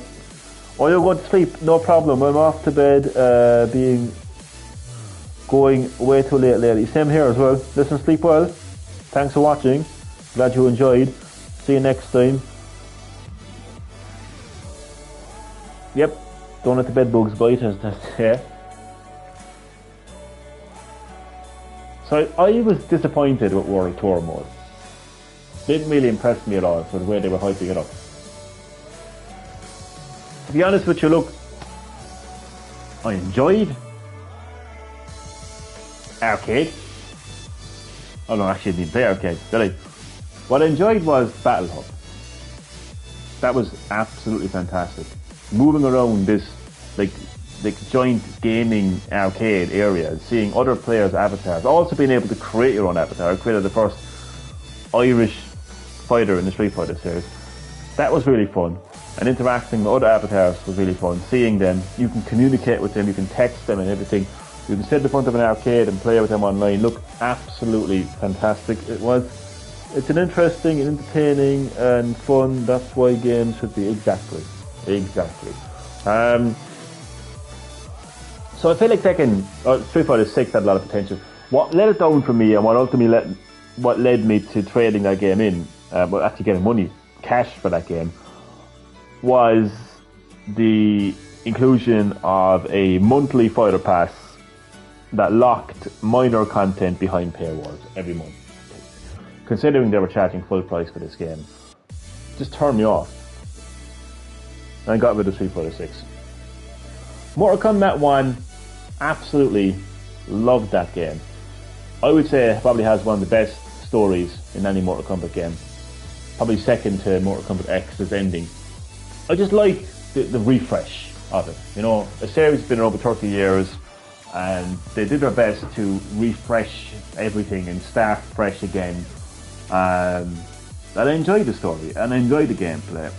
Oh, you're going to sleep? No problem. I'm off to bed, going way too late lately. Same here as well. Listen, sleep well. Thanks for watching. Glad you enjoyed. See you next time. Yep. Don't let the bed bugs bite, as they say. So I was disappointed with World Tour mode. Didn't really impress me at all for the way they were hyping it up. To be honest with you, look, I enjoyed arcade. Oh no, actually I didn't play arcade, did I? What I enjoyed was Battle Hub. That was absolutely fantastic. Moving around this like joint gaming arcade area and seeing other players' avatars. Also being able to create your own avatar. I created the first Irish fighter in the Street Fighter series. That was really fun. And interacting with other avatars was really fun. Seeing them, you can communicate with them, you can text them and everything. You can sit in front of an arcade and play with them online. Look, absolutely fantastic it was. It's an interesting and entertaining and fun. That's why games should be. Exactly. So I feel like Tekken, Street Fighter 6 had a lot of potential. What let it down for me and what ultimately led me to trading that game in, but actually getting money, cash for that game, was the inclusion of a monthly fighter pass that locked minor content behind paywalls every month. Considering they were charging full price for this game, just turned me off. And I got rid of Street Fighter 6. Mortal Kombat 1, absolutely loved that game. I would say it probably has one of the best stories in any Mortal Kombat game. Probably second to Mortal Kombat X's ending. I just like the refresh of it. You know, a series has been over 30 years and they did their best to refresh everything and start fresh again. And I enjoyed the story and I enjoyed the gameplay.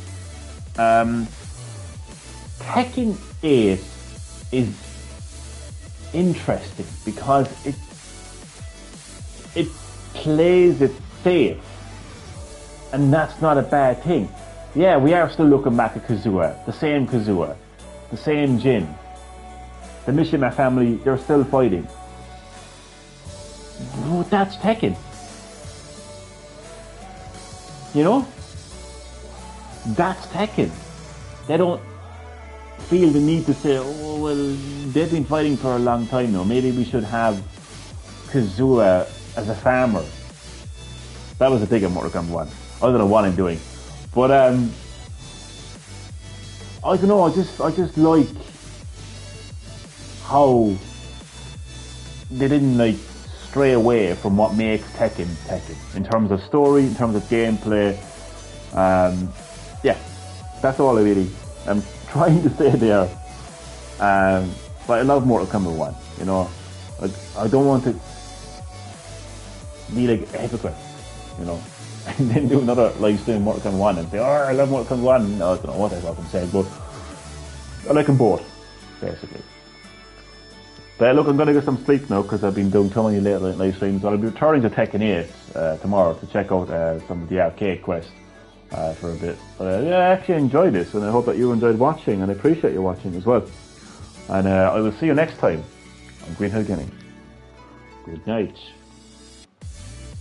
Tekken 8 is interesting because it plays it safe, and that's not a bad thing. Yeah, we are still looking back at Kazuya, the same Jin, the Mishima family. They're still fighting. But that's Tekken. You know, that's Tekken. They don't feel the need to say, oh well, they've been fighting for a long time now, maybe we should have Kazuya as a farmer. That was a thing in Mortal Kombat 1. I don't know what I'm doing, but I don't know, I just like how they didn't like stray away from what makes Tekken in terms of story, in terms of gameplay. Yeah, that's all I really am trying to say there. But I love Mortal Kombat 1, you know. I don't want to be like a hypocrite, you know, and then do another live stream Mortal Kombat 1 and say, oh, I love Mortal Kombat 1. No, I don't know what I fucking said, but I like them both, basically. But look, I'm going to get some sleep now because I've been doing so many late night live streams. I'll be returning to Tekken 8 tomorrow to check out some of the arcade quests for a bit. But yeah, I actually enjoyed this, and I hope that you enjoyed watching, and I appreciate you watching as well. And I will see you next time on Green Hill Gaming. Good night.